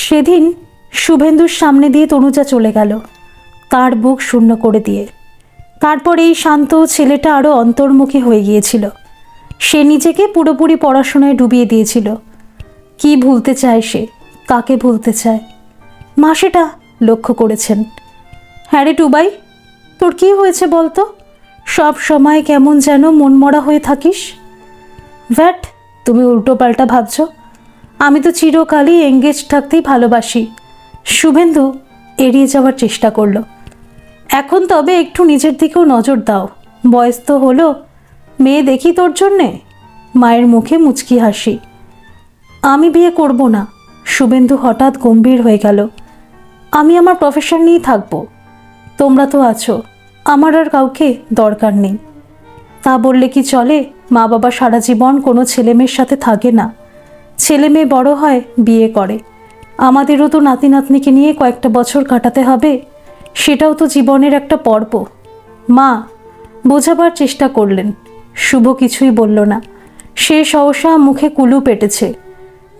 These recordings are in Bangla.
সেদিন শুভেন্দুর সামনে দিয়ে তনুজা চলে গেল, তার বুক শূন্য করে দিয়ে। তারপর এই শান্ত ছেলেটা আরও অন্তর্মুখী হয়ে গিয়েছিল। সে নিজেকে পুরোপুরি পড়াশোনায় ডুবিয়ে দিয়েছিল। কি ভুলতে চায় সে, কাকে ভুলতে চায়, মা সেটা লক্ষ্য করেছেন। হ্যাঁ রে টুবাই, তোর কি হয়েছে বলতো? সব সময় কেমন যেন মনমরা হয়ে থাকিস। ভ্যাট, তুমি উল্টো পাল্টা ভাবছ। আমি তো চিরকালই এঙ্গেজ থাকতেই ভালোবাসি। শুভেন্দু এড়িয়ে যাওয়ার চেষ্টা করলো। এখন তবে একটু নিজের দিকেও নজর দাও, বয়স তো হলো, মেয়ে দেখি তোর জন্যে। মায়ের মুখে মুচকি হাসি। আমি বিয়ে করব না। শুভেন্দু হঠাৎ গম্ভীর হয়ে গেল। আমি আমার প্রফেশন নিয়েই থাকবো। তোমরা তো আছো, আমার আর কাউকে দরকার নেই। তা বললে কি চলে? মা বাবা সারা জীবন কোনো ছেলে মেয়ের সাথে থাকে না। ছেলে মেয়ে বড় হয়, বিয়ে করে। আমাদেরও তো নাতি নাতনিকে নিয়ে কয়েকটা বছর কাটাতে হবে, সেটাও তো জীবনের একটা পর্ব। মা বোঝাবার চেষ্টা করলেন। শুভ কিছুই বলল না। সে সহসা মুখে কুলু পেটেছে।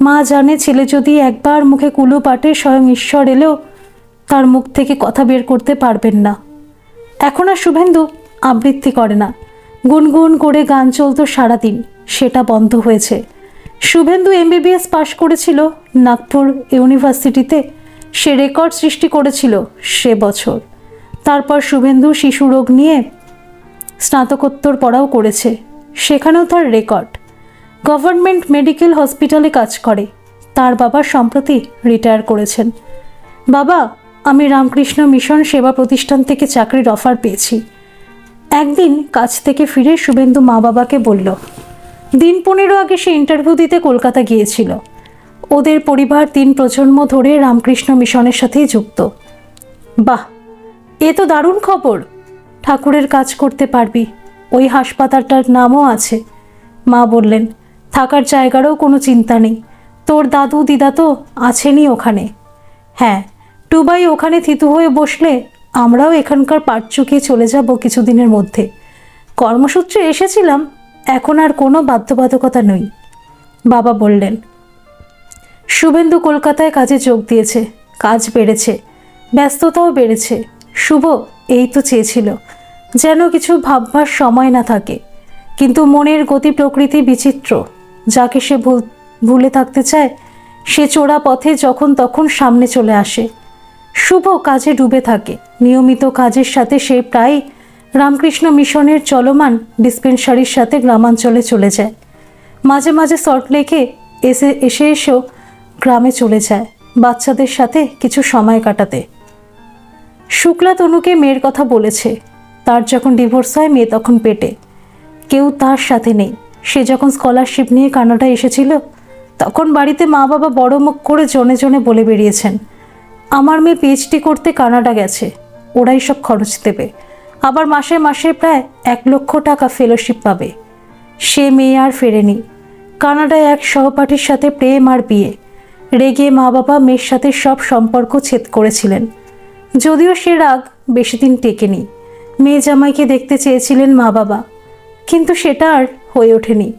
মা জানে ছেলে যদি একবার মুখে কুলু পাটে, স্বয়ং ঈশ্বর এলেও তার মুখ থেকে কথা বের করতে পারবেন না। এখন আর শুভেন্দু আবৃত্তি করে না। গুনগুন করে গান চলতো সারাদিন, সেটা বন্ধ হয়েছে। শুভেন্দু MBBS পাশ করেছিল নাগপুর ইউনিভার্সিটিতে। সে রেকর্ড সৃষ্টি করেছিল সে বছর। তারপর শুভেন্দু শিশু রোগ নিয়ে স্নাতকোত্তর পড়াও করেছে, সেখানেও তার রেকর্ড। গভর্নমেন্ট মেডিকেল হসপিটালে কাজ করে। তার বাবা সম্প্রতি রিটায়ার করেছেন। বাবা, আমি রামকৃষ্ণ মিশন সেবা প্রতিষ্ঠান থেকে চাকরির অফার পেয়েছি। একদিন কাজ থেকে ফিরে শুভেন্দু মা বাবাকে বলল। দিন 15 আগে সে ইন্টারভিউ দিতে কলকাতা গিয়েছিল। ওদের পরিবার 3 প্রজন্ম ধরে রামকৃষ্ণ মিশনের সাথেই যুক্ত। বাহ, এ তো দারুণ খবর। ঠাকুরের কাজ করতে পারবি। ওই হাসপাতালটার নামও আছে। মা বললেন, থাকার জায়গারও কোনো চিন্তা নেই। তোর দাদু দিদা তো আছেনই ওখানে। হ্যাঁ, টুবাই ওখানে থিতু হয়ে বসলে আমরাও এখানকার পাট চুকিয়ে চলে যাব কিছুদিনের মধ্যে। কর্মসূত্রে এসেছিলাম, এখন আর কোনো বাধ্যবাধকতা নেই। বাবা বললেন। শুভেন্দু কলকাতায় কাজে যোগ দিয়েছে। কাজ বেড়েছে, ব্যস্ততাও বেড়েছে। শুভ এই তো চেয়েছিল যেন কিছু ভাববার সময় না থাকে। কিন্তু মনের গতি প্রকৃতি বিচিত্র। যাকে সে ভুলে থাকতে চায়, সে চোরা পথে যখন তখন সামনে চলে আসে। শুভ কাজে ডুবে থাকে। নিয়মিত কাজের সাথে সে প্রায় রামকৃষ্ণ মিশনের চলমান ডিসপেন্সারির সাথে গ্রামাঞ্চলে চলে যায়। মাঝে মাঝে সল্টলেকে এসেও গ্রামে চলে যায় বাচ্চাদের সাথে কিছু সময় কাটাতে। শুক্লা তনুকে মেয়ের কথা বলেছে। তার যখন ডিভোর্স হয়, মেয়ে তখন পেটে। কেউ তার সাথে নেই। সে যখন স্কলারশিপ নিয়ে কানাডায় এসেছিল, তখন বাড়িতে মা বাবা বড় মুখ করে জনে জনে বলে বেরিয়েছেন, আমার মেয়ে PhD করতে কানাডা গেছে, ওরাই সব খরচ দেবে। আবার মাসে মাসে প্রায় 1 লক্ষ টাকা ফেলোশিপ পাবে। সে মেয়ে আর ফেরেনি। কানাডায় এক সহপাঠীর সাথে প্রেম আর বিয়ে। রেগে মা বাবা মেয়ের সাথে সব সম্পর্ক ছেদ করেছিলেন। যদিও সে রাগ বেশি দিন টেকেনি। মেয়ে জামাইকে দেখতে চেয়েছিলেন মা বাবা, কিন্তু সেটা আর হয়ে ওঠেনি।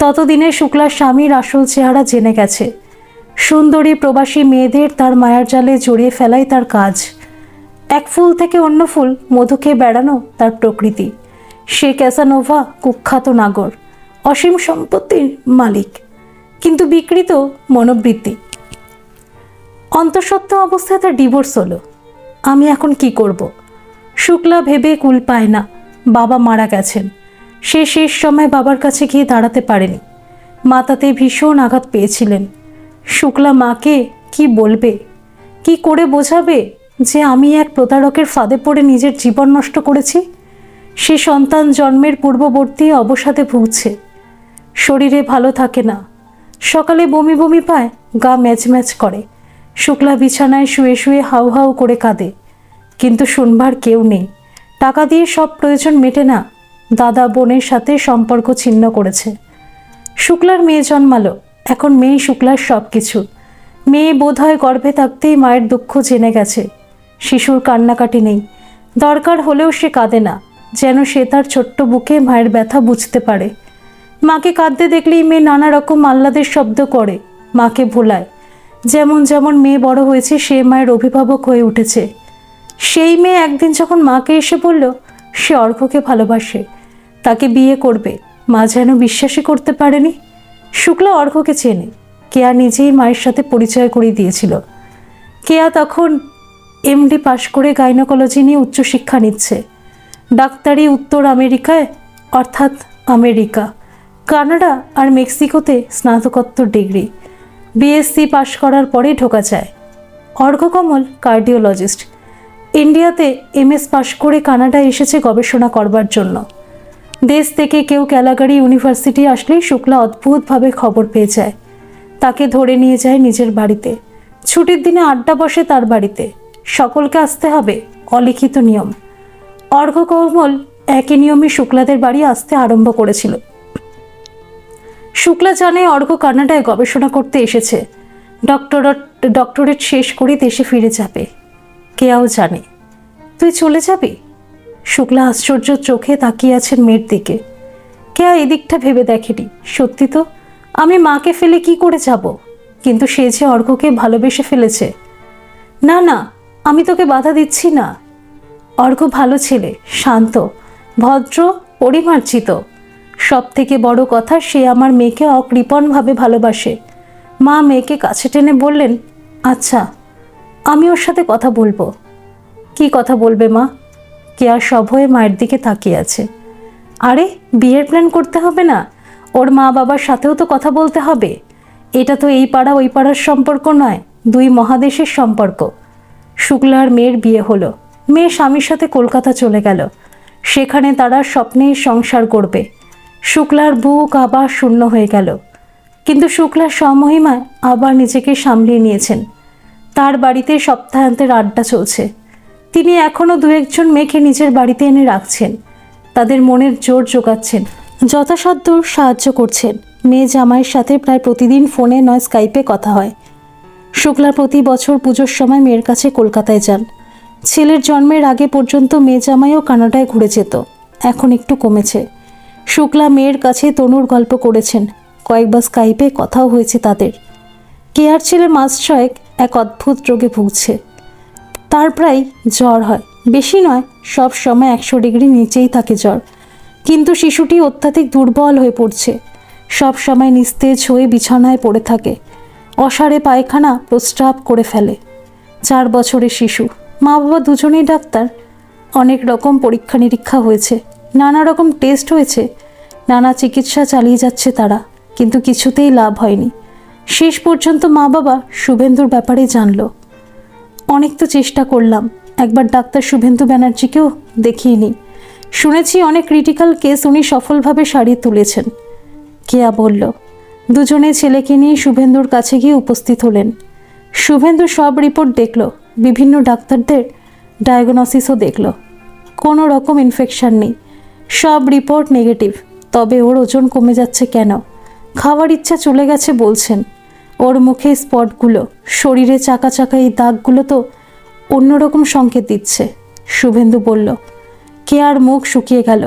ততদিনে শুক্লার স্বামীর আসল চেহারা জেনে গেছে। সুন্দরী প্রবাসী মেয়েদের তার মায়ার জালে জড়িয়ে ফেলাই তার কাজ। এক ফুল থেকে অন্য ফুল মধু খেয়ে বেড়ানো তার প্রকৃতি। সে ক্যাসানোভা, কুখ্যাত নাগর, অসীম সম্পত্তির মালিক, কিন্তু বিকৃত মনোবৃত্তি। অন্তঃসত্ত্বা অবস্থায় তার ডিভোর্স হলো। আমি এখন কি করব? শুক্লা ভেবে কুল পায় না। বাবা মারা গেছেন। সে শেষ সময় বাবার কাছে গিয়ে দাঁড়াতে পারেনি। মাথাতে ভীষণ আঘাত পেয়েছিলেন। শুক্লা মাকে কি বলবে, কি করে বোঝাবে যে আমি এক প্রতারকের ফাঁদে পড়ে নিজের জীবন নষ্ট করেছি? সে সন্তান জন্মের পূর্ববর্তী অবসাদে ভুগছে। শরীরে ভালো থাকে না। সকালে বমি বমি পায়, গা ম্যাচ ম্যাচ করে। শুক্লা বিছানায় শুয়ে শুয়ে হাউ হাউ করে কাঁদে। কিন্তু শুনবার কেউ নেই। টাকা দিয়ে সব প্রয়োজন মেটে না। দাদা বোনের সাথে সম্পর্ক ছিন্ন করেছে। শুক্লার মেয়ে জন্মালো। এখন মেয়ে শুক্লার সব কিছু। মেয়ে বোধহয় গর্ভে থাকতেই মায়ের দুঃখ জেনে গেছে। শিশুর কান্নাকাটি নেই। দরকার হলেও সে কাঁদে না, যেন সে তার ছোট্ট বুকে মায়ের ব্যথা বুঝতে পারে। মাকে কাঁদতে দেখলেই মেয়ে নানা রকম আহ্লাদের শব্দ করে, মাকে ভোলায়। যেমন যেমন মেয়ে বড় হয়েছে সে মায়ের অভিভাবক হয়ে উঠেছে। সেই মেয়ে একদিন যখন মাকে এসে বলল সে অর্ঘ্যকে ভালোবাসে, তাকে বিয়ে করবে, মা যেন বিশ্বাসই করতে পারেনি। শুক্লা অর্ঘ্যকে চেনে, কেয়া নিজেই মায়ের সাথে পরিচয় করিয়ে দিয়েছিল। কেয়া তখন এমডি পাশ করে গাইনোকোলজি নিয়ে উচ্চশিক্ষা নিচ্ছে। ডাক্তারি উত্তর আমেরিকায়, অর্থাৎ আমেরিকা, কানাডা আর মেক্সিকোতে স্নাতকোত্তর ডিগ্রি। বিএসসি পাশ করার পরে ঢোকা যায়। অর্ঘ্য কমল কার্ডিওলজিস্ট, ইন্ডিয়াতে এমএস পাশ করে কানাডায় এসেছে গবেষণা করবার জন্য। দেশ থেকে কেউ ক্যালাগারি ইউনিভার্সিটি আসলেই শুক্লা অদ্ভুতভাবে খবর পেয়ে যায়। তাকে ধরে নিয়ে যায় নিজের বাড়িতে। ছুটির দিনে আড্ডা বসে তার বাড়িতে। সকলকে আসতে হবে, অলিখিত নিয়ম। অর্ঘ্য কমল একই নিয়মে শুক্লাদের বাড়ি আসতে আরম্ভ করেছিল। শুক্লা জানে অর্ঘ্য কানাডায় গবেষণা করতে এসেছে, ডক্টরেট শেষ করে দেশে ফিরে যাবে। কেয়াও জানে। তুই চলে যাবি? শুক্লা আশ্চর্য চোখে তাকিয়ে আছেন মেয়ের দিকে। কেয়া এদিকটা ভেবে দেখেনি। সত্যি তো, আমি মাকে ফেলে কি করে যাব? কিন্তু সে যে অর্ঘ্যকে ভালোবেসে ফেলেছে। না না, আমি তোকে বাধা দিচ্ছি না। অর্ঘ্য ভালো ছেলে, শান্ত, ভদ্র, পরিমার্জিত। সব থেকে বড় কথা, সে আমার মেয়েকে অকৃপণভাবে ভালোবাসে। মা মেয়েকে কাছে টেনে বললেন, আচ্ছা, আমি ওর সাথে কথা বলবো। কি কথা বলবে মা? কেয়া সভয়ে মায়ের দিকে তাকিয়ে আছে। আরে, বিয়ের প্ল্যান করতে হবে না? ওর মা বাবার সাথেও তো কথা বলতে হবে। এটা তো এই পাড়া ওই পাড়ার সম্পর্ক নয়, দুই মহাদেশের সম্পর্ক। শুক্লার মেয়ের বিয়ে হলো। মেয়ে স্বামীর সাথে কলকাতা চলে গেল। সেখানে তারা স্বপ্নের সংসার করবে। শুক্লার বুক আবার শূন্য হয়ে গেল। কিন্তু শুক্লার স্বমহিমায় আবার নিজেকে সামলিয়ে নিয়েছেন। তার বাড়িতে সপ্তাহান্তের আড্ডা চলছে। তিনি এখনও দু একজন মেয়েকে নিজের বাড়িতে এনে রাখছেন, তাদের মনের জোর জোগাচ্ছেন, যথাসাধ্য সাহায্য করছেন। মেয়ে জামাইয়ের সাথে প্রায় প্রতিদিন ফোনে নয় স্কাইপে কথা হয়। শুক্লা প্রতি বছর পুজোর সময় মেয়ের কাছে কলকাতায় যান। ছেলের জন্মের আগে পর্যন্ত মেয়ে জামাইও কানাডায় ঘুরে যেত, এখন একটু কমেছে। শুক্লা মেয়ের কাছে তনুর গল্প করেছেন, কয়েকবার স্কাইপে কথাও হয়েছে তাদের। কেয়ার ছেলে মাস ছয়েক এক অদ্ভুত রোগে ভুগছে। তার প্রায় জ্বর হয়, বেশি নয়, সব সময় 100 ডিগ্রি নিচেই থাকে জ্বর। কিন্তু শিশুটি অত্যাধিক দুর্বল হয়ে পড়ছে, সব সময় নিস্তেজ হয়ে বিছানায় পড়ে থাকে, অসারে পায়খানা প্রস্রাব করে ফেলে। 4 বছরের শিশু, মা বাবা দুজনেই ডাক্তার। অনেক রকম পরীক্ষা নিরীক্ষা হয়েছে, নানা রকম টেস্ট হয়েছে, নানা চিকিৎসা চালিয়ে যাচ্ছে তারা, কিন্তু কিছুতেই লাভ হয়নি। শেষ পর্যন্ত মা বাবা শুভেন্দুর ব্যাপারে জানলো। অনেক তো চেষ্টা করলাম, একবার ডাক্তার শুভেন্দু ব্যানার্জিকেও দেখিয়ে নিই। শুনেছি অনেক ক্রিটিক্যাল কেস উনি সফলভাবে সারিয়ে তুলেছেন। কেয়া বলল। দুজনে ছেলেকে নিয়ে শুভেন্দুর কাছে গিয়ে উপস্থিত হলেন। শুভেন্দু সব রিপোর্ট দেখল, বিভিন্ন ডাক্তারদের ডায়াগনোসিসও দেখল। কোনো রকম ইনফেকশন নেই, সব রিপোর্ট নেগেটিভ। তবে ওর ওজন কমে যাচ্ছে কেন? খাওয়ার ইচ্ছা চলে গেছে বলছেন। ওর মুখে স্পটগুলো, শরীরে চাকা চাকা এই দাগগুলো তো অন্যরকম সংকেত দিচ্ছে। শুভেন্দু বলল। কেয়ার মুখ শুকিয়ে গেল।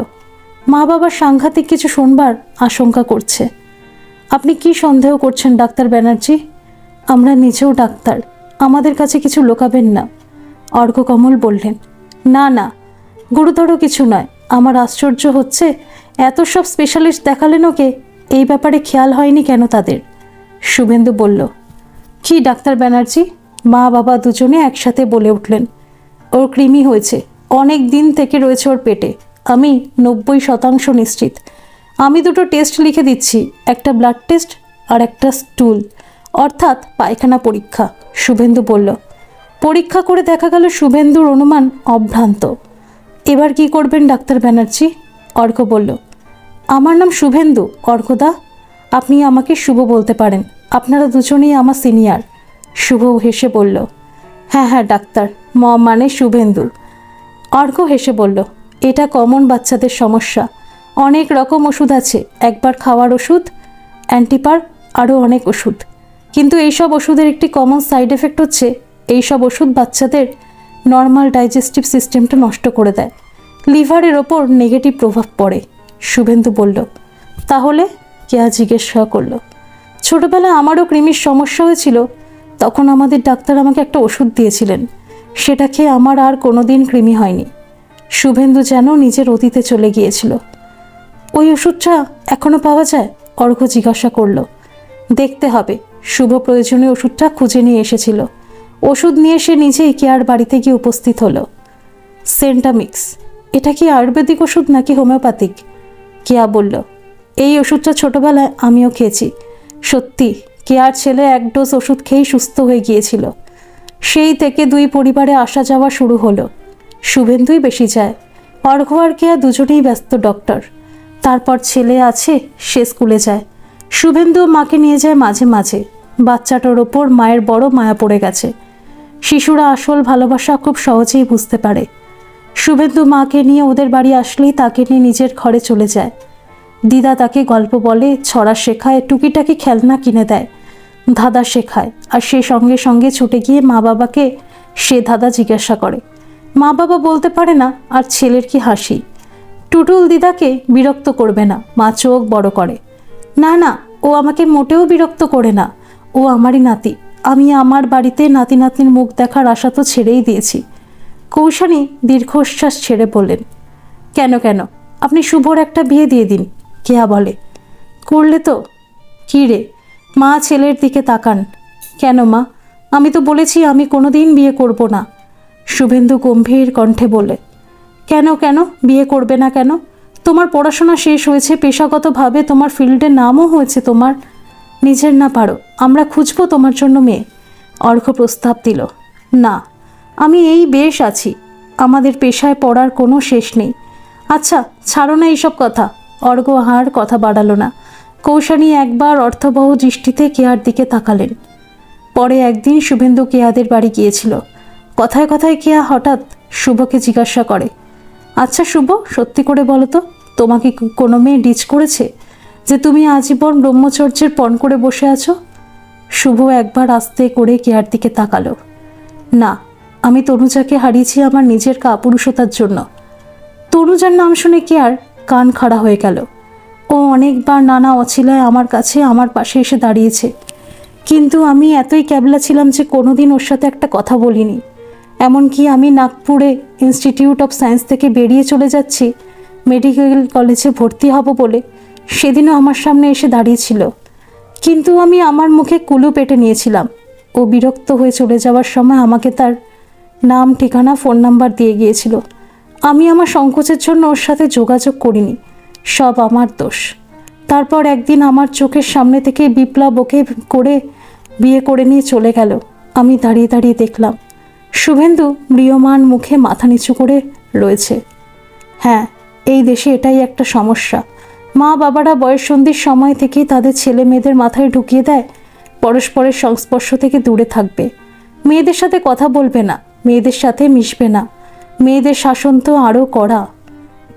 মা বাবা সাংঘাতিক কিছু শুনবার আশঙ্কা করছে। আপনি কি সন্দেহ করছেন ডাক্তার ব্যানার্জি? আমরা নিজেও ডাক্তার, আমাদের কাছে কিছু লোকাবেন না। অর্ঘ্য কমল বললেন। না না, গুরুতর কিছু নয়। আমার আশ্চর্য হচ্ছে, এত সব স্পেশালিস্ট দেখালেন ওকে, এই ব্যাপারে খেয়াল হয়নি কেন তাদের? শুভেন্দু বলল। কি ডাক্তার ব্যানার্জি? মা বাবা দুজনে একসাথে বলে উঠলেন। ওর কৃমি হয়েছে, অনেক দিন থেকে রয়েছে ওর পেটে। আমি 90% নিশ্চিত। আমি দুটো টেস্ট লিখে দিচ্ছি, একটা ব্লাড টেস্ট আর একটা স্টুল, অর্থাৎ পায়খানা পরীক্ষা। শুভেন্দু বলল। পরীক্ষা করে দেখা গেল শুভেন্দুর অনুমান অভ্রান্ত। এবার কি করবেন ডাক্তার ব্যানার্জি? অর্ঘ্য বলল। আমার নাম শুভেন্দু, অর্ঘ্যদা। আপনি আমাকে শুভ বলতে পারেন, আপনারা দুজনেই আমার সিনিয়র। শুভ হেসে বলল। হ্যাঁ হ্যাঁ ডাক্তার, মানে শুভেন্দু। অর্ঘ্য হেসে বলল। এটা কমন বাচ্চাদের সমস্যা, অনেক রকম ওষুধ আছে, একবার খাওয়ার ওষুধ, অ্যান্টিপার, আরও অনেক ওষুধ। কিন্তু এইসব ওষুধের একটি কমন সাইড এফেক্ট হচ্ছে, এইসব ওষুধ বাচ্চাদের নর্মাল ডাইজেস্টিভ সিস্টেমটা নষ্ট করে দেয়, লিভারের ওপর নেগেটিভ প্রভাব পড়ে। শুভেন্দু বলল। তাহলে? কেয়া জিজ্ঞাসা করল। ছোটবেলায় আমারও কৃমির সমস্যা হয়েছিল, তখন আমাদের ডাক্তার আমাকে একটা ওষুধ দিয়েছিলেন, সেটা খেয়ে আমার আর কোনো দিন কৃমি হয়নি। শুভেন্দু যেন নিজের অতীতে চলে গিয়েছিল। ওই ওষুধটা এখনো পাওয়া যায়? অর্ঘ্য জিজ্ঞাসা করল। দেখতে হবে। শুভ প্রয়োজনীয় ওষুধটা খুঁজে নিয়ে এসেছিল। ওষুধ নিয়ে সে নিজেই কেয়ার বাড়িতে গিয়ে উপস্থিত হলো। সেন্টামিক্স। এটা কি আয়ুর্বেদিক ওষুধ নাকি হোমিওপ্যাথিক? কেয়া বলল, এই ওষুধটা ছোটবেলায় আমিও খেয়েছি। সত্যি, কেয়ার ছেলে এক ডোজ ওষুধ খেয়েই সুস্থ হয়ে গিয়েছিল। সেই থেকে দুই পরিবারে আসা যাওয়া শুরু হলো। শুভেন্দুই বেশি যায়। অর্ঘ্য আর কেয়া দুজনেই ব্যস্ত ডক্টর। তারপর ছেলে আছে, সে স্কুলে যায়। শুভেন্দু মাকে নিয়ে যায় মাঝে মাঝে। বাচ্চাটার ওপর মায়ের বড় মায়া পড়ে গেছে। শিশুরা আসল ভালোবাসা খুব সহজেই বুঝতে পারে। শুভেন্দু মাকে নিয়ে ওদের বাড়ি আসলেই তাকে নিয়ে নিজের ঘরে চলে যায়। দিদা তাকে গল্প বলে, ছড়া শেখায়, টুকিটাকি খেলনা কিনে দেয়, ধাঁধা শেখায়। আর সে সঙ্গে সঙ্গে ছুটে গিয়ে মা বাবাকে সে ধাঁধা জিজ্ঞাসা করে। মা বাবা বলতে পারে না, আর ছেলের কি হাসি। টুটুল দিদাকে বিরক্ত করবে না, মা চোখ বড় করে। না না, ও আমাকে মোটেও বিরক্ত করে না। ও আমারই নাতি। আমি আমার বাড়িতে নাতি নাতনির মুখ দেখার আশা তো ছেড়েই দিয়েছি। কৌশানী দীর্ঘশ্বাস ছেড়ে বললেন, কেন কেন, আপনি শুভর একটা বিয়ে দিয়ে দিন। কেয়া বলে, করলে তো? কী রে? মা ছেলের দিকে তাকান। কেন মা? আমি তো বলেছি আমি কোনো দিন বিয়ে করব না। শুভেন্দু গম্ভীর কণ্ঠে বলে, কেন কেন বিয়ে করবে না কেন? তোমার পড়াশোনা শেষ হয়েছে, পেশাগতভাবে তোমার ফিল্ডের নামও হয়েছে তোমার। নিজের না পারো, আমরা খুঁজবো তোমার জন্য মেয়ে। অর্ঘ্য প্রস্তাব দিল, না, আমি এই বেশ আছি। আমাদের পেশায় পড়ার কোনো শেষ নেই। আচ্ছা ছাড়ো না এইসব কথা। অর্ঘ্য আর কথা বাড়ালো না। কৌশানী একবার অর্থবহ দৃষ্টিতে কেয়ার দিকে তাকালেন। পরে একদিন শুভেন্দু কেয়াদের বাড়ি গিয়েছিল। কথায় কথায় কেয়া হঠাৎ শুভকে জিজ্ঞাসা করে, আচ্ছা শুভ, সত্যি করে বলো তো, তোমাকে কোনো মেয়ে ডিচ করেছে যে তুমি আজীবন ব্রহ্মচর্যের পণ করে বসে আছো? শুভ একবার আস্তে করে কেয়ার দিকে তাকালো। না, আমি তনুজাকে হারিয়েছি আমার নিজের কাপুরুষতার জন্য। তনুজার নাম শুনে কেয়ার কান খাড়া হয়ে গেল। ও অনেকবার নানা অছিলায় আমার কাছে, আমার পাশে এসে দাঁড়িয়েছে, কিন্তু আমি এতই ক্যাবলা ছিলাম যে কোনোদিন ওর সাথে একটা কথা বলিনি। এমনকি আমি নাগপুরে ইনস্টিটিউট অফ সায়েন্স থেকে বেরিয়ে চলে যাচ্ছি মেডিকেল কলেজে ভর্তি হব বলে, সেদিনও আমার সামনে এসে দাঁড়িয়েছিল, কিন্তু আমি আমার মুখে কুলু পেটে নিয়েছিলাম। ও বিরক্ত হয়ে চলে যাওয়ার সময় আমাকে তার নাম, ঠিকানা, ফোন নাম্বার দিয়ে গিয়েছিল। আমি আমার সংকোচের জন্য ওর সাথে যোগাযোগ করিনি। সব আমার দোষ। তারপর একদিন আমার চোখের সামনে থেকে বিপ্লব ওকে করে বিয়ে করে নিয়ে চলে গেল। আমি দাঁড়িয়ে দাঁড়িয়ে দেখলাম। শুভেন্দু ম্রিয়মাণ মুখে মাথা নিচু করে রয়েছে। হ্যাঁ, এই দেশে এটাই একটা সমস্যা। মা বাবারা বয়ঃসন্ধির সময় থেকেই তাদের ছেলে মেয়েদের মাথায় ঢুকিয়ে দেয় পরস্পরের সংস্পর্শ থেকে দূরে থাকবে, মেয়েদের সাথে কথা বলবে না, মেয়েদের সাথে মিশবে না। মেয়েদের শাসন তো আরও কড়া।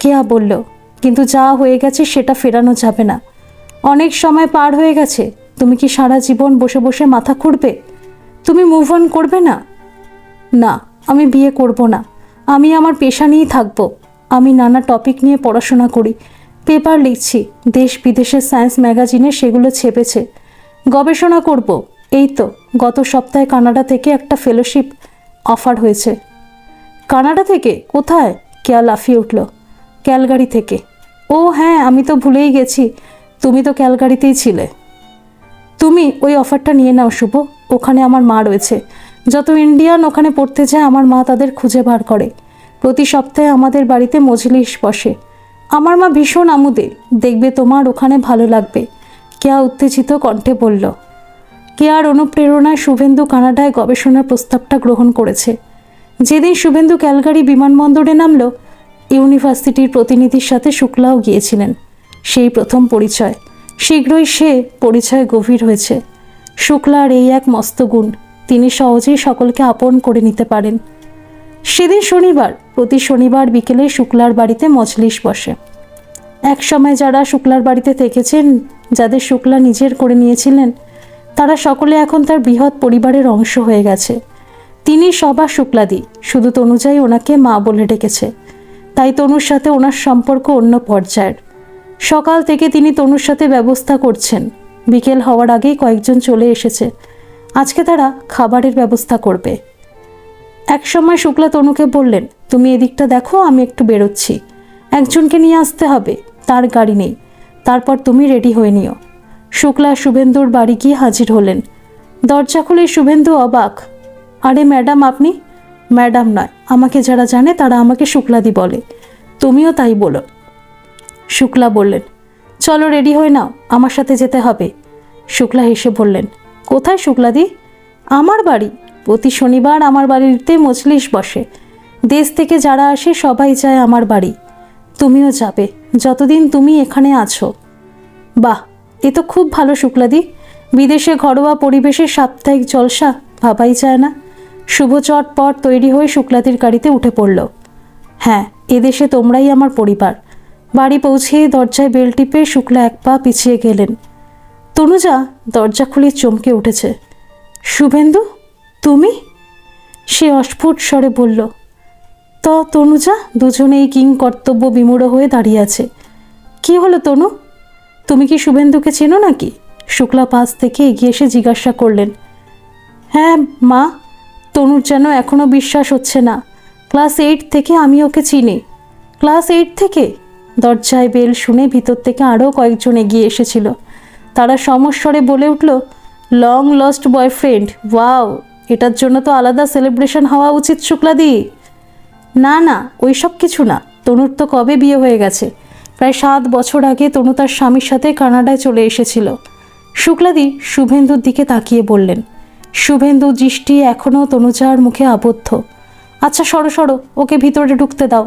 কেয়া বলল, কিন্তু যা হয়ে গেছে সেটা ফেরানো যাবে না। অনেক সময় পার হয়ে গেছে। তুমি কি সারা জীবন বসে বসে মাথা খুঁড়বে? তুমি মুভ অন করবে না? না, আমি বিয়ে করব না। আমি আমার পেশা নিয়েই থাকব। আমি নানা টপিক নিয়ে পড়াশোনা করি, পেপার লিখছি, দেশ বিদেশের সায়েন্স ম্যাগাজিনে সেগুলো ছেপেছে, গবেষণা করব। এই তো গত সপ্তাহে কানাডা থেকে একটা ফেলোশিপ অফার হয়েছে। কানাডা থেকে? কোথায়? কেয়া লাফিয়ে উঠল। ক্যালগারি থেকে। ও হ্যাঁ, আমি তো ভুলেই গেছি, তুমি তো ক্যালগারিতেই ছিলে। তুমি ওই অফারটা নিয়ে নাও শুভ। ওখানে আমার মা রয়েছে। যত ইন্ডিয়ান ওখানে পড়তে যায় আমার মা তাদের খুঁজে বার করে। প্রতি সপ্তাহে আমাদের বাড়িতে মজলিস বসে। আমার মা ভীষণ আমোদে। দেখবে তোমার ওখানে ভালো লাগবে। কেয়া উত্তেজিত কণ্ঠে বলল। কেয়ার অনুপ্রেরণায় শুভেন্দু কানাডায় গবেষণার প্রস্তাবটা গ্রহণ করেছে। যেদিন শুভেন্দু ক্যালগারি বিমানবন্দরে নামল, ইউনিভার্সিটির প্রতিনিধির সাথে শুক্লাও গিয়েছিলেন। সেই প্রথম পরিচয়। শীঘ্রই সে পরিচয় গভীর হয়েছে। শুক্লার এই এক মস্ত গুণ, তিনি সহজেই সকলকে আপন করে নিতে পারেন। সেদিন শনিবার। প্রতি শনিবার বিকেলে শুক্লার বাড়িতে মজলিস বসে। এক সময় যারা শুক্লার বাড়িতে থেকেছেন, যাদের শুক্লা নিজের করে নিয়েছিলেন, তারা সকলে এখন তার বৃহৎ পরিবারের অংশ হয়ে গেছে। তিনি সবার শুক্লাদি, শুধু তনুজাই ওনাকে মা বলে ডেকেছে। তাই তনুর সাথে ওনার সম্পর্ক অন্য পর্যায়ের। সকাল থেকে তিনি তনুর সাথে ব্যবস্থা করছেন। বিকেল হওয়ার আগেই কয়েকজন চলে এসেছে। আজকে তারা খাবারের ব্যবস্থা করবে। একসময় শুক্লা তনুকে বললেন, তুমি এদিকটা দেখো, আমি একটু বেরোচ্ছি, একজনকে নিয়ে আসতে হবে, তার গাড়ি নেই, তারপর তুমি রেডি হয়ে নিও। শুক্লা শুভেন্দুর বাড়ি গিয়ে হাজির হলেন। দরজা খুলে শুভেন্দু অবাক। আরে ম্যাডাম আপনি? ম্যাডাম নয়, আমাকে যারা জানে তারা আমাকে শুক্লাদি বলে, তুমিও তাই বলো। শুক্লা বললেন, চলো রেডি হয়ে নাও, আমার সাথে যেতে হবে। শুক্লা হেসে বললেন, কোথায় শুক্লাদি? আমার বাড়ি। প্রতি শনিবার আমার বাড়িতে মজলিস বসে, দেশ থেকে যারা আসে সবাই যায় আমার বাড়ি, তুমিও যাবে যতদিন তুমি এখানে আছো। বাহ, এ তো খুব ভালো শুক্লাদি, বিদেশে ঘরোয়া পরিবেশে সাপ্তাহিক জলসা, ভাবাই যায় না। শুভ চটপট তৈরি হয়ে শুক্লাদির গাড়িতে উঠে পড়ল। হ্যাঁ, এদেশে তোমরাই আমার পরিবার। বাড়ি পৌঁছে দরজায় বেল টিপে শুক্লা এক পা পিছিয়ে গেলেন। তনুজা দরজা খুলে চমকে উঠেছে। শুভেন্দু, তুমি? সে অস্ফুট স্বরে বলল। তনুজা দুজনেই কিং কর্তব্য বিমূঢ় হয়ে দাঁড়িয়ে আছে। কি হলো তনু, তুমি কি শুভেন্দুকে চেনো নাকি? শুক্লা পাশ থেকে এগিয়ে এসে জিজ্ঞাসা করলেন। হ্যাঁ মা, তনুর যেন এখনও বিশ্বাস হচ্ছে না। ক্লাস 8 থেকে আমি ওকে চিনি। ক্লাস 8 থেকে? দরজায় বেল শুনে ভিতর থেকে আরও কয়েকজন এগিয়ে এসেছিল। তারা সমস্বরে বলে উঠল, লং লস্ট বয়ফ্রেন্ড, ওয়াও, এটার জন্য তো আলাদা সেলিব্রেশন হওয়া উচিত শুক্লাদি। না না, ওই সব কিছু না, তনুর তো কবে বিয়ে হয়ে গেছে, প্রায় 7 বছর আগে তনু তার স্বামীর সাথে কানাডায় চলে এসেছিল। শুক্লাদি শুভেন্দুর দিকে তাকিয়ে বললেন। শুভেন্দু দৃষ্টি এখনও তনুজার মুখে আবদ্ধ। আচ্ছা সরো সরো, ওকে ভিতরে ঢুকতে দাও,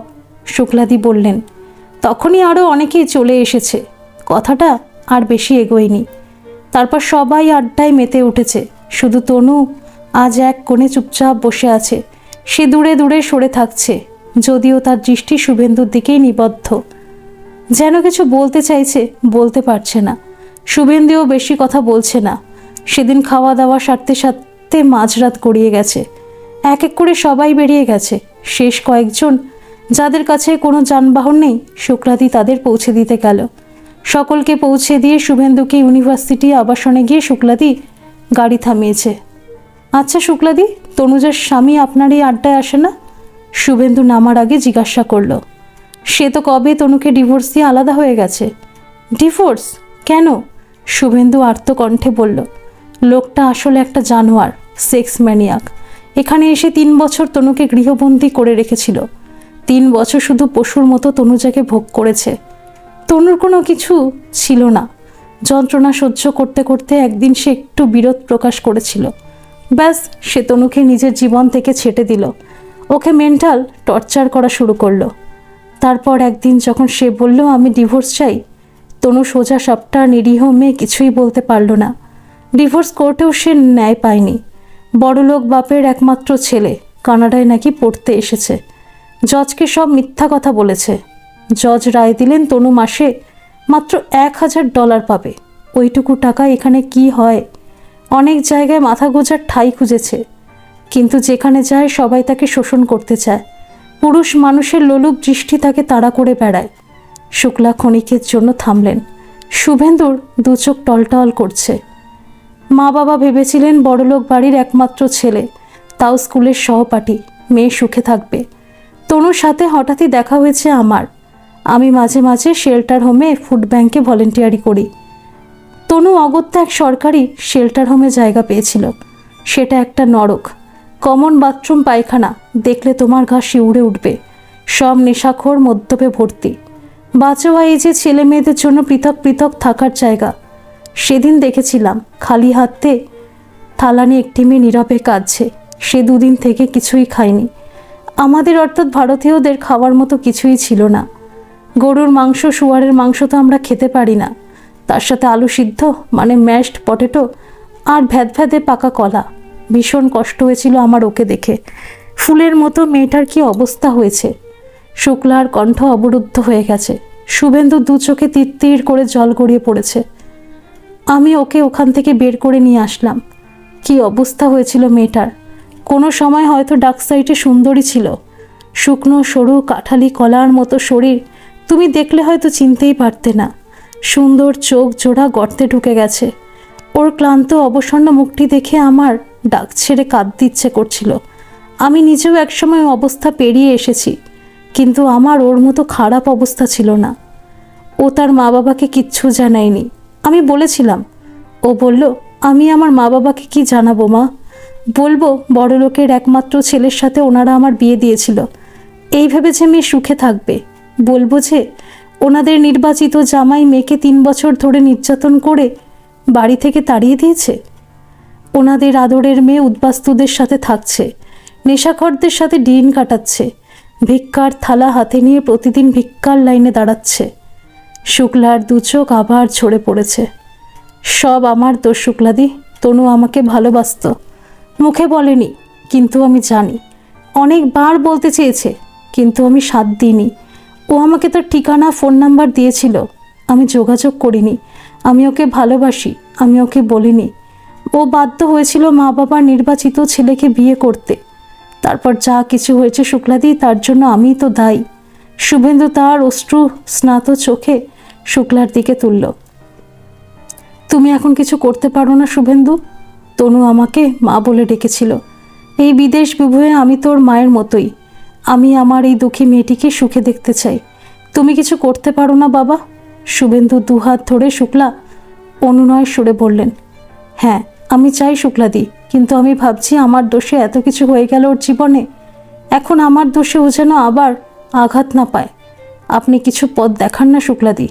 শুক্লাদি বললেন। তখনই আরও অনেকেই চলে এসেছে। কথাটা আর বেশি এগোয়নি। তারপর সবাই আড্ডায় মেতে উঠেছে। শুধু তনু আজ এক কোণে চুপচাপ বসে আছে। সে দূরে দূরে সরে থাকছে, যদিও তার দৃষ্টি শুভেন্দুর দিকেই নিবদ্ধ। যেন কিছু বলতে চাইছে, বলতে পারছে না। শুভেন্দুও বেশি কথা বলছে না। সেদিন খাওয়া দাওয়া সারতে সারতে মাঝরাত গড়িয়ে গেছে। এক এক করে সবাই বেরিয়ে গেছে। শেষ কয়েকজন, যাদের কাছে কোনো যানবাহন নেই, শুক্লাদি তাদের পৌঁছে দিতে গেল। সকলকে পৌঁছে দিয়ে শুভেন্দুকে ইউনিভার্সিটি আবাসনে গিয়ে শুক্লাদি গাড়ি থামিয়েছে। আচ্ছা শুক্লাদি, তনুজার স্বামী আপনার এই আড্ডায় আসে না? শুভেন্দু নামার আগে জিজ্ঞাসা করল। সে তো কবে তনুকে ডিভোর্স দিয়ে আলাদা হয়ে গেছে। ডিভোর্স? কেন? শুভেন্দু আর্ত কণ্ঠে বলল। লোকটা আসলে একটা জানোয়ার, সেক্স ম্যানিয়াক। এখানে এসে 3 বছর তনুকে গৃহবন্দী করে রেখেছিল। 3 বছর শুধু পশুর মতো তনুজাকে ভোগ করেছে। তনুর কোনো কিছু ছিল না। যন্ত্রণা সহ্য করতে করতে একদিন সে একটু বিরোধ প্রকাশ করেছিল। ব্যাস, সে তনুকে নিজের জীবন থেকে ছেটে দিল। ওকে মেন্টাল টর্চার করা শুরু করলো। তারপর একদিন যখন সে বলল আমি ডিভোর্স চাই, তনু সোজা সবটা নিরীহ মেয়ে কিছুই বলতে পারল না। ডিভোর্স কোর্টেও সে ন্যায় পায়নি। বড়লোক বাপের একমাত্র ছেলে, কানাডায় নাকি পড়তে এসেছে। জজকে সব মিথ্যা কথা বলেছে। জজ রায় দিলেন তনু মাসে মাত্র $1000 পাবে। ওইটুকু টাকা এখানে কি হয়? অনেক জায়গায় মাথা গোঁজার ঠাঁই খুঁজেছে, কিন্তু যেখানে যায় সবাই তাকে শোষণ করতে চায়। পুরুষ মানুষের লোলুপ দৃষ্টি তাকে তাড়া করে বেড়ায়। শুক্লা ক্ষণিকের জন্য থামলেন। শুভেন্দুর 2 চোখ টলটল করছে। মা বাবা ভেবেছিলেন বড়লোক বাড়ির একমাত্র ছেলে, তাও স্কুলের সহপাঠী, মেয়ে সুখে থাকবে। তনুর সাথে হঠাৎই দেখা হয়েছে আমার। আমি মাঝে মাঝে শেল্টার হোমে ফুড ব্যাংকে ভলেন্টিয়ারি করি। তনু অগত্যা এক সরকারি শেল্টার হোমে জায়গা পেয়েছিল। সেটা একটা নরক। কমন বাথরুম, পায়খানা দেখলে তোমার গা শিউরে উঠবে। সব নেশাখোর মদ্যপে ভর্তি। বাঁচোয়া এই যে ছেলে মেয়েদের জন্য পৃথক পৃথক থাকার জায়গা। সেদিন দেখেছিলাম খালি হাতে থালা নিয়ে একটি মেয়ে নীরবে কাঁদছে। সে 2 দিন থেকে কিছুই খায়নি। আমাদের অর্থাৎ ভারতীয়দের খাওয়ার মতো কিছুই ছিল না। গরুর মাংস, শুয়ারের মাংস তো আমরা খেতে পারি না। তার সাথে আলু সিদ্ধ মানে ম্যাশড পটেটো আর ভ্যাদভ্যাদে পাকা কলা। ভীষণ কষ্ট হয়েছিল আমার ওকে দেখে। ফুলের মতো মেয়েটার কি অবস্থা হয়েছে। শুক্লার কণ্ঠ অবরুদ্ধ হয়ে গেছে। শুভেন্দু 2 চোখে তীর তীর করে জল গড়িয়ে পড়েছে। আমি ওকে ওখান থেকে বের করে নিয়ে আসলাম। কি অবস্থা হয়েছিল মেয়েটার। কোনো সময় হয়তো ডাক সাইডে সুন্দরী ছিল। শুকনো সরু কাঠালি কলার মতো শরীর, তুমি দেখলে হয়তো চিনতেই পারতে না। সুন্দর চোখ জোড়া গর্তে ঢুকে গেছে। ওর ক্লান্ত অবসন্ন মুখটি দেখে আমার ডাক ছেড়ে কাঁদতে ইচ্ছে করছিল। আমি নিজেও একসময় অবস্থা পেরিয়ে এসেছি, কিন্তু আমার ওর মতো খারাপ অবস্থা ছিল না। ও তার মা বাবাকে কিচ্ছু জানায়নি। আমি বলেছিলাম, ও বলল, আমি আমার মা বাবাকে কি জানাবো মা? বলবো বড়লোকের একমাত্র ছেলের সাথে ওনারা আমার বিয়ে দিয়েছিল, এই ভেবে যে মেয়ে সুখে থাকবে। বলবো যে ওনাদের নির্বাচিত জামাই মেয়েকে 3 বছর ধরে নির্যাতন করে বাড়ি থেকে তাড়িয়ে দিয়েছে। ওনাদের আদরের মেয়ে উদ্বাস্তুদের সাথে থাকছে, নেশাখরদের সাথে দিন কাটাচ্ছে, ভিক্ষার থালা হাতে নিয়ে প্রতিদিন ভিক্ষার লাইনে দাঁড়াচ্ছে। শুক্লার দু চোখ আবার ঝরে পড়েছে। সব আমার দোষ শুক্লাদি। তনু আমাকে ভালোবাসতো, মুখে বলেনি, কিন্তু আমি জানি। অনেকবার বলতে চেয়েছে, কিন্তু আমি সাথ দিইনি। ও আমাকে তার ঠিকানা ফোন নাম্বার দিয়েছিল, আমি যোগাযোগ করিনি। আমি ওকে ভালোবাসি, আমি ওকে বলিনি। ও বাধ্য হয়েছিল মা বাবার নির্বাচিত ছেলেকে বিয়ে করতে। তারপর যা কিছু হয়েছে শুক্লাদি, তার জন্য আমিই তো দায়ী। শুভেন্দু তার অশ্রু স্নাত চোখে শুক্লার দিকে তুলল। তুমি এখন কিছু করতে পারো না শুভেন্দু। তনু আমাকে মা বলে ডেকেছিল। এই বিদেশ বিভুয়ে আমি তোর মায়ের মতোই। আমি আমার এই দুঃখী মেয়েটিকে সুখে দেখতে চাই। তুমি কিছু করতে পারো না বাবা? শুভেন্দু দুহাত ধরে শুক্লা অনুনয় সুরে বললেন। হ্যাঁ, আমি চাই শুক্লাদি, কিন্তু আমি ভাবছি আমার দোষে এত কিছু হয়ে গেল ওর জীবনে। এখন আমার দোষে ও যেন আবার আঘাত না পায়। আপনি কিছু পথ দেখান না শুক্লাদি।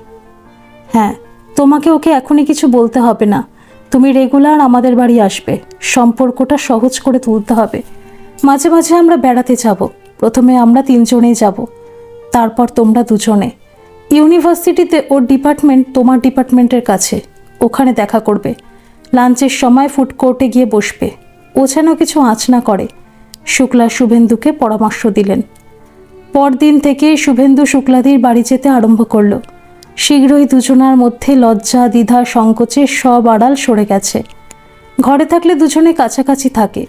হ্যাঁ, তোমাকে ওকে এখনই কিছু বলতে হবে না। তুমি রেগুলার আমাদের বাড়ি আসবে, সম্পর্কটা সহজ করে তুলতে হবে। মাঝে মাঝে আমরা বেড়াতে যাব। প্রথমে আমরা 3 জনেই যাব, তারপর তোমরা 2 জনে। ইউনিভার্সিটিতে ওর ডিপার্টমেন্ট তোমার ডিপার্টমেন্টের কাছে, ওখানে দেখা করবে। লাঞ্চের সময় ফুড কোর্টে গিয়ে বসবে। ও যেন কিছু আঁচ না করে। শুক্লা শুভেন্দুকে পরামর্শ দিলেন। পরদিন থেকে শুভেন্দু শুক্লাদির বাড়ি যেতে আরম্ভ করল। শীঘ্রই দুজনার মধ্যে লজ্জা দ্বিধা সংকোচে সব আড়াল সরে গেছে। ঘরে থাকলে দুজনে কাছাকাছি থাকে।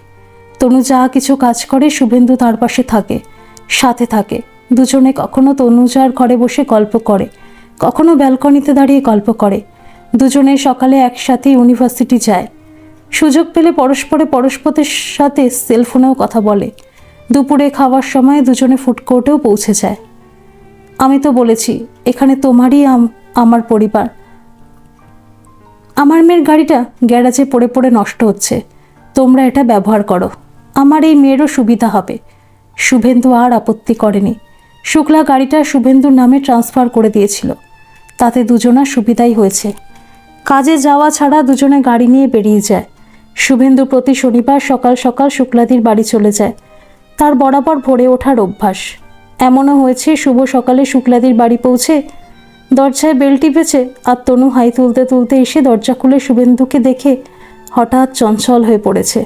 তনু যা কিছু কাজ করে শুভেন্দু তার পাশে থাকে, সাথে থাকে। দুজনে কখনো তনুজার ঘরে বসে গল্প করে, কখনো ব্যালকনিতে দাঁড়িয়ে গল্প করে। দুজনে সকালে একসাথে ইউনিভার্সিটি যায়। সুযোগ পেলে পরস্পরের সাথে সেলফোনেও কথা বলে। দুপুরে খাওয়ার সময় দুজনে ফুড কোর্টেও পৌঁছে যায়। আমি তো বলেছি, এখানে তোমারই আমার পরিবার। আমার মেয়ের গাড়িটা গ্যারাজে পড়ে পড়ে নষ্ট হচ্ছে, তোমরা এটা ব্যবহার করো। আমার এই মেয়েরও সুবিধা হবে। শুভেন্দু আর আপত্তি করেনি। শুক্লা গাড়িটা শুভেন্দুর নামে ট্রান্সফার করে দিয়েছিল, তাতে দুজনার সুবিধাই হয়েছে। কাজে যাওয়া ছাড়া দুজনে গাড়ি নিয়ে বেরিয়ে যায়। শুভেন্দু প্রতি শনিবার সকাল সকাল শুক্লাদির বাড়ি চলে যায়। তার বরাবর ভোরে ওঠার অভ্যাস। এমনও হয়েছে শুভ সকালে শুক্লাদির বাড়ি পৌঁছে দরজায় বেল টিপেছে, আর তনু হাই তুলতে তুলতে এসে দরজা খুলে শুভেন্দুকে দেখে হঠাৎ চঞ্চল হয়ে পড়েছে।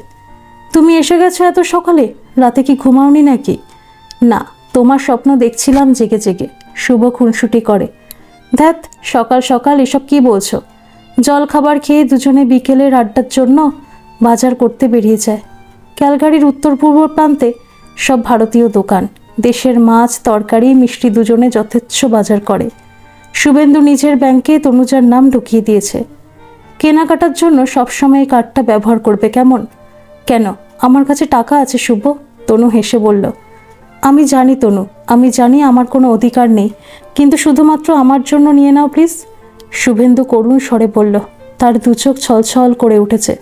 তুমি এসে গেছো এত সকালে? রাতে কি ঘুমাওনি নাকি? না, তোমার স্বপ্ন দেখছিলাম জেগে জেগে। শুভ খুনসুটি করে। ধ্যাত, সকাল সকাল এসব কি বলছো? জল খাবার খেয়ে দুজনে বিকেলের আড্ডার জন্য বাজার করতে বেরিয়ে যায়। ক্যালগারির উত্তর পূর্ব প্রান্তে সব ভারতীয় দোকান। দেশের মাছ তরকারি মিষ্টি দুজনে যথেচ্ছ বাজার করে। শুভেন্দু নিজের ব্যাংকে তনুজার নাম ঢুকিয়ে দিয়েছে। কেনাকাটার জন্য সবসময় কার্ডটা ব্যবহার করবে। কেমন? কেন, আমার কাছে টাকা আছে শুভ। তনু হেসে বলল। আমি জানি তনু, আমি জানি আমার কোনো অধিকার নেই, কিন্তু শুধুমাত্র আমার জন্য নিয়ে নাও প্লিজ। শুভেন্দু করুণ স্বরে বলল। তার দু চোখ ছলছল করে উঠেছে।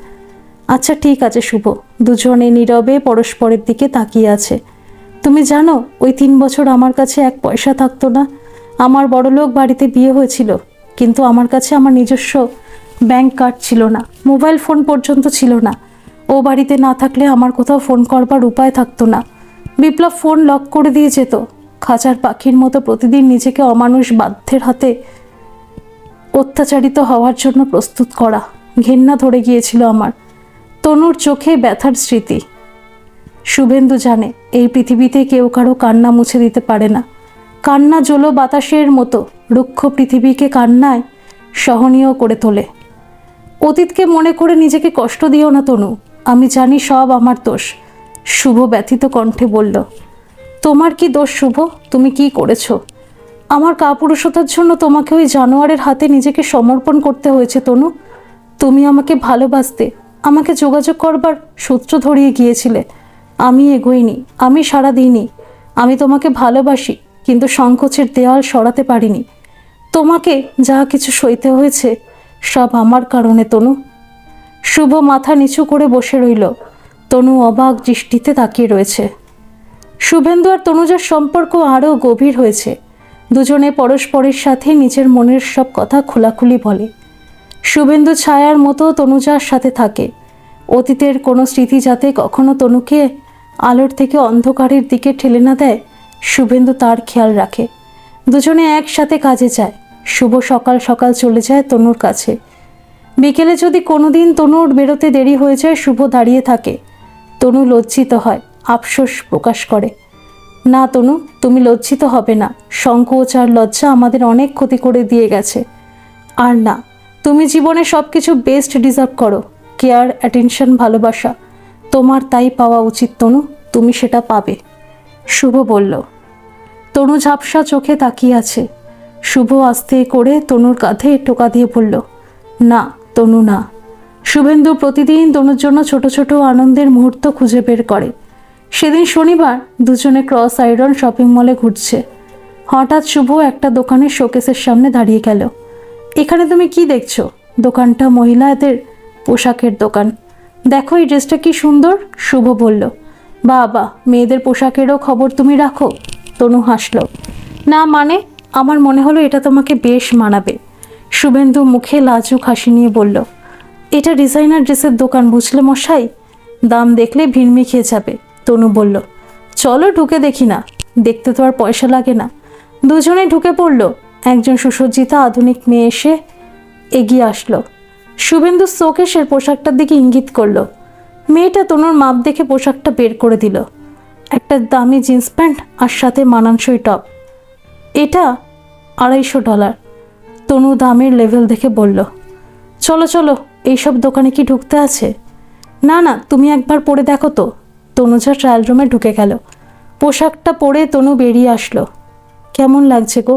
আচ্ছা ঠিক আছে শুভ। দুজনে নীরবে পরস্পরের দিকে তাকিয়ে আছে। তুমি জানো, ওই 3 বছর আমার কাছে 1 পয়সা থাকতো না। আমার বড়লোক বাড়িতে বিয়ে হয়েছিল, কিন্তু আমার কাছে আমার নিজস্ব ব্যাংক কার্ড ছিল না, মোবাইল ফোন পর্যন্ত ছিল না। ও বাড়িতে না থাকলে আমার কোথাও ফোন করবার উপায় থাকতো না। বিপ্লব ফোন লক করে দিয়ে যেত। খাঁচার পাখির মতো প্রতিদিন নিজেকে অমানুষ বাধ্যের হাতে অত্যাচারিত হওয়ার জন্য প্রস্তুত করা। ঘেন্না ধরে গিয়েছিল আমার। তনুর চোখে ব্যথার স্মৃতি। শুভেন্দু জানে এই পৃথিবীতে কেউ কারো কান্না মুছে দিতে পারে না। কান্না জলো বাতাসের মতো রুক্ষ পৃথিবীকে কান্নায় সহনীয় করে তোলে। অতীতকে মনে করে নিজেকে কষ্ট দিও না তনু, আমি জানি সব আমার দোষ। শুভ ব্যথিত কণ্ঠে বলল। তোমার কি দোষ শুভ? তুমি কি করেছো? আমার কাপুরুষতার জন্য তোমাকে ওই জানোয়ারের হাতে নিজেকে সমর্পণ করতে হয়েছে তনু। তুমি আমাকে ভালোবাসতে, আমাকে যোগাযোগ করবার সূত্র ধরিয়ে গিয়েছিলে। আমি এগোইনি, আমি সাড়া দিইনি। আমি তোমাকে ভালোবাসি, কিন্তু সংকোচের দেওয়াল সরাতে পারিনি। তোমাকে যা কিছু সইতে হয়েছে সব আমার কারণে তনু। শুভ মাথা নিচু করে বসে রইল। তনু অবাক দৃষ্টিতে তাকিয়ে রয়েছে। শুভেন্দু আর তনুজার সম্পর্ক আরও গভীর হয়েছে। দুজনে পরস্পরের সাথে নিজের মনের সব কথা খোলাখুলি বলে। শুভেন্দু ছায়ার মতো তনুজার সাথে থাকে। অতীতের কোনো স্মৃতি যাতে কখনো তনুকে আলোর থেকে অন্ধকারের দিকে ঠেলে না দেয়, শুভেন্দু তার খেয়াল রাখে। দুজনে একসাথে কাজে যায়। শুভ সকাল সকাল চলে যায় তনুর কাছে। বিকেলে যদি কোনোদিন তনুর বেরোতে দেরি হয়ে যায়, শুভ দাঁড়িয়ে থাকে। তনু লজ্জিত হয়, আফসোস প্রকাশ করে। না তনু, তুমি লজ্জিত হবে না। সংকোচ আর লজ্জা আমাদের অনেক ক্ষতি করে দিয়ে গেছে। আর না, তুমি জীবনে সব কিছু বেস্ট ডিজার্ভ করো। কেয়ার, অ্যাটেনশন, ভালোবাসা তোমার তাই পাওয়া উচিত তনু। তুমি সেটা পাবে, শুভ বলল। তনু ঝাপসা চোখে তাকিয়ে আছে। শুভ আস্তে করে তনুর কাঁধে টোকা দিয়ে বলল, না তনু না। শুভেন্দু প্রতিদিন তনুর জন্য ছোট ছোট আনন্দের মুহূর্ত খুঁজে বের করে। সেদিন শনিবার দুজনে ক্রস আইরন শপিং মলে ঘুরছে। হঠাৎ শুভ একটা দোকানের শোকেসের সামনে দাঁড়িয়ে গেল। এখানে তুমি কি দেখছো? দোকানটা মহিলাদের পোশাকের দোকান। দেখো এই ড্রেসটা কি সুন্দর, শুভ বলল। বাবা, মেয়েদের পোশাকেরও খবর তুমি রাখো? তনু হাসল। না মানে, আমার মনে হলো এটা তোমাকে বেশ মানাবে। শুভেন্দু মুখে লাজুক হাসি নিয়ে বলল, এটা ডিজাইনার ড্রেসের দোকান বুঝলে মশাই, দাম দেখলে ভিড়মি খেয়ে যাবে। তনু বলল, চলো ঢুকে দেখি না। দেখতে তো আর পয়সা লাগে না। দুজনে ঢুকে পড়ল। একজন সুসজ্জিতা আধুনিক মেয়ে এসে এগিয়ে আসলো। শুভেন্দু শোকেসের পোশাকটার দিকে ইঙ্গিত করলো। মেয়েটা তনুর মাপ দেখে পোশাকটা বের করে দিল। একটা দামি জিন্স প্যান্ট আর সাথে মানানসই টপ। এটা $250। তনু দামের লেভেল দেখে বলল, চলো চলো, এইসব দোকানে কি ঢুকতে আছে? না না, তুমি একবার পরে দেখো তো। তনুজা ট্রায়াল রুমে ঢুকে গেল। পোশাকটা পরে তনু বেরিয়ে আসলো। কেমন লাগছে গো?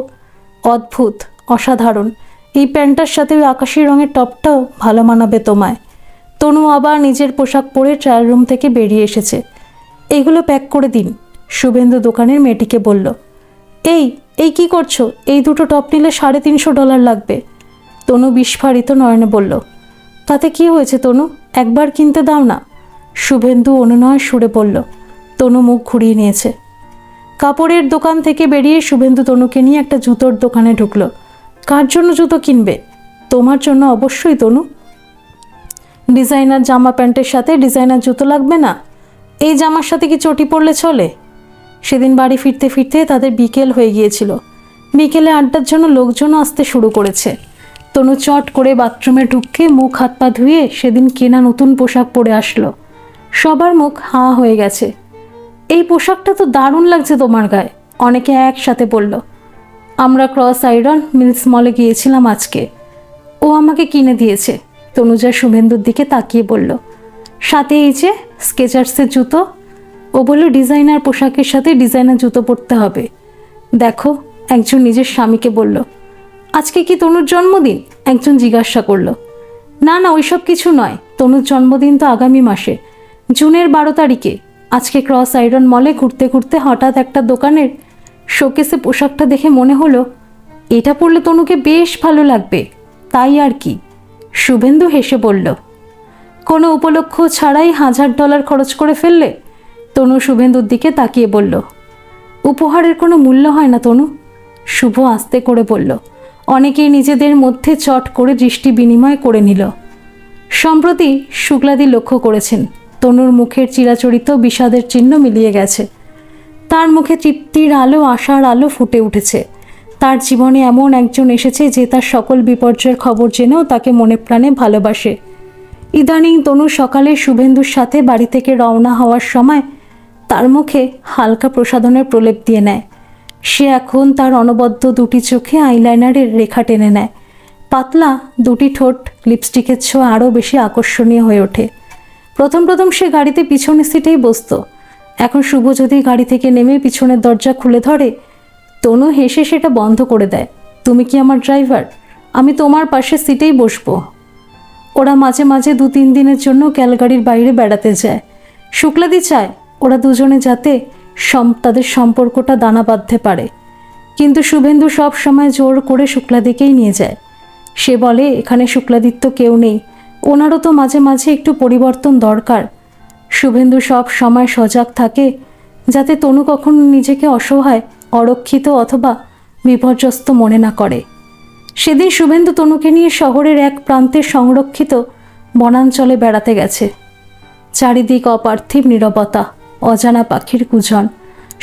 অদ্ভুত, অসাধারণ। এই প্যান্টটার সাথে ওই আকাশি রঙের টপটাও ভালো মানাবে তোমায়। তনু আবার নিজের পোশাক পরে ট্রায়াল রুম থেকে বেরিয়ে এসেছে। এগুলো প্যাক করে দিন, শুভেন্দু দোকানের মেয়েটিকে বলল। এই এই কি করছো? এই দুটো টপ নিলে $350 লাগবে। তনু বিস্ফারিত নয়নে বলল। তাতে কি হয়েছে তনু, একবার কিনতে দাও না। শুভেন্দু অনুনয় সুরে বলল। তনু মুখ ঘুরিয়ে নিয়েছে। কাপড়ের দোকান থেকে বেরিয়ে শুভেন্দু তনুকে নিয়ে একটা জুতোর দোকানে ঢুকলো। কার জন্য জুতো কিনবে? তোমার জন্য অবশ্যই তনু। ডিজাইনার জামা প্যান্টের সাথে ডিজাইনার জুতো লাগবে না? এই জামার সাথে কি চটি পরলে চলে? সেদিন বাড়ি ফিরতে ফিরতে তাদের বিকেল হয়ে গিয়েছিল। বিকেলে আড্ডার জন্য লোকজনও আসতে শুরু করেছে। তনু চট করে বাথরুমে ঢুকে মুখ হাত পা ধুয়ে সেদিন কেনা নতুন পোশাক পরে আসলো। সবার মুখ হাঁ হয়ে গেছে। এই পোশাকটা তো দারুণ লাগছে তোমার গায়ে, অনেকে একসাথে বলল। আমরা ক্রস আইরন মিলস মলে গিয়েছিলাম আজকে, ও আমাকে কিনে দিয়েছে। তনুজা শুভেন্দুর দিকে তাকিয়ে বলল। সাথে এই যে স্কেচার্সের জুতো। ও বলল ডিজাইনার পোশাকের সাথে ডিজাইনার জুতো পরতে হবে। দেখো, একজন নিজের স্বামীকে বলল। আজকে কি তনুর জন্মদিন? একজন জিজ্ঞাসা করলো। না না, ওইসব কিছু নয়, তনুর জন্মদিন তো আগামী মাসে, জুনের 12 তারিখে। আজকে ক্রস আইরন মলে ঘুরতে ঘুরতে হঠাৎ একটা দোকানের শোকেসে পোশাকটা দেখে মনে হলো এটা পরলে তনুকে বেশ ভালো লাগবে, তাই আর কি। শুভেন্দু হেসে বলল। কোনো উপলক্ষ ছাড়াই $1000 খরচ করে ফেললে? তনু শুভেন্দুর দিকে তাকিয়ে বলল। উপহারের কোনো মূল্য হয় না তনু, শুভ আস্তে করে বলল। অনেকেই নিজেদের মধ্যে চট করে দৃষ্টি বিনিময় করে নিল। সম্প্রতি শুক্লাদি লক্ষ্য করেছেন তনুর মুখের চিরাচরিত বিষাদের চিহ্ন মিলিয়ে গেছে। তার মুখে তৃপ্তির আলো, আশার আলো ফুটে উঠেছে। তার জীবনে এমন একজন এসেছে যে তার সকল বিপর্যয়ের খবর জেনেও তাকে মনে প্রাণে ভালোবাসে। ইদানিং তনু সকালে শুভেন্দুর সাথে বাড়ি থেকে রওনা হওয়ার সময় তার মুখে হালকা প্রসাধনের প্রলেপ দিয়ে নেয়। সে এখন তার অনবদ্য দুটি চোখে আইলাইনারের রেখা টেনে নেয়। পাতলা দুটি ঠোঁট লিপস্টিকের ছোঁয়া আরও বেশি আকর্ষণীয় হয়ে ওঠে। প্রথম প্রথম সে গাড়িতে পিছনের সিটেই বসত। এখন শুভ যদি গাড়ি থেকে নেমে পিছনের দরজা খুলে ধরে, তনু হেসে সেটা বন্ধ করে দেয়। তুমি কি আমার ড্রাইভার? আমি তোমার পাশে সিটেই বসবো। ওরা মাঝে মাঝে 2-3 দিনের জন্য ক্যালগারির বাইরে বেড়াতে যায়। শুক্লাদি চায় ওরা দুজনে যাতে তাদের সম্পর্কটা দানা বাঁধতে পারে, কিন্তু শুভেন্দু সব সময় জোর করে শুক্লাদিকেই নিয়ে যায়। সে বলে এখানে শুক্লাদিত্য কেউ নেই, ওনারও তো মাঝে মাঝে একটু পরিবর্তন দরকার। শুভেন্দু সব সময় সজাগ থাকে যাতে তনু কখনো নিজেকে অসহায়, অরক্ষিত অথবা বিপর্যস্ত মনে না করে। সেদিন শুভেন্দু তনুকে নিয়ে শহরের এক প্রান্তের সংরক্ষিত বনাঞ্চলে বেড়াতে গেছে। চারিদিক অপার্থিব নীরবতা, অজানা পাখির কুজন,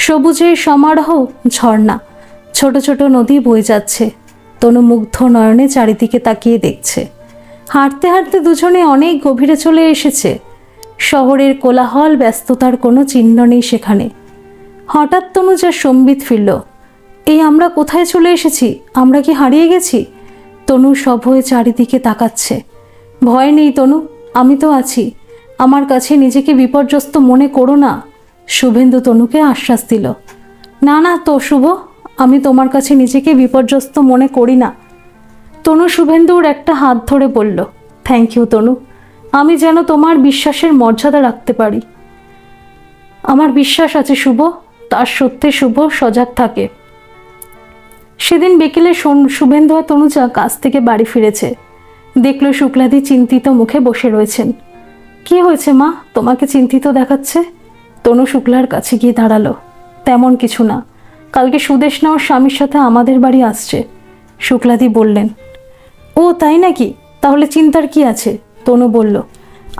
সবুজের সমারোহ, ঝর্ণা, ছোট ছোট নদী বয়ে যাচ্ছে। তনু মুগ্ধ নয়নে চারিদিকে তাকিয়ে দেখছে। হাঁটতে হাঁটতে দুজনে অনেক গভীরে চলে এসেছে। শহরের কোলাহল, ব্যস্ততার কোনো চিহ্ন নেই সেখানে। হঠাৎ তনু যা সম্বিত ফিরল, এই আমরা কোথায় চলে এসেছি? আমরা কি হারিয়ে গেছি? তনু সব হয়ে চারিদিকে তাকাচ্ছে। ভয় নেই তনু, আমি তো আছি, আমার কাছে নিজেকে বিপর্যস্ত মনে করো না। শুভেন্দু তনুকে আশ্বাস দিল। না না তো শুভ, আমি তোমার কাছে নিজেকে বিপর্যস্ত মনে করি না। তনু শুভেন্দুর একটা হাত ধরে বলল, থ্যাংক ইউ তনু, আমি যেন তোমার বিশ্বাসের মর্যাদা রাখতে পারি। আমার বিশ্বাস আছে শুভ, তার সত্যি শুভ সজাগ থাকে। সেদিন বিকেলে শুভেন্দু আর তনুজা কাজ থেকে বাড়ি ফিরেছে। দেখল শুক্লাদি চিন্তিত মুখে বসে রয়েছেন। কি হয়েছে মা, তোমাকে চিন্তিত দেখাচ্ছে? তনু শুক্লার কাছে গিয়ে দাঁড়ালো। তেমন কিছু না, কালকে সুদেশনা ওর স্বামীর সাথে আমাদের বাড়ি আসছে, শুক্লাদি বললেন। ও তাই নাকি, তাহলে চিন্তার কি আছে? তনু বলল।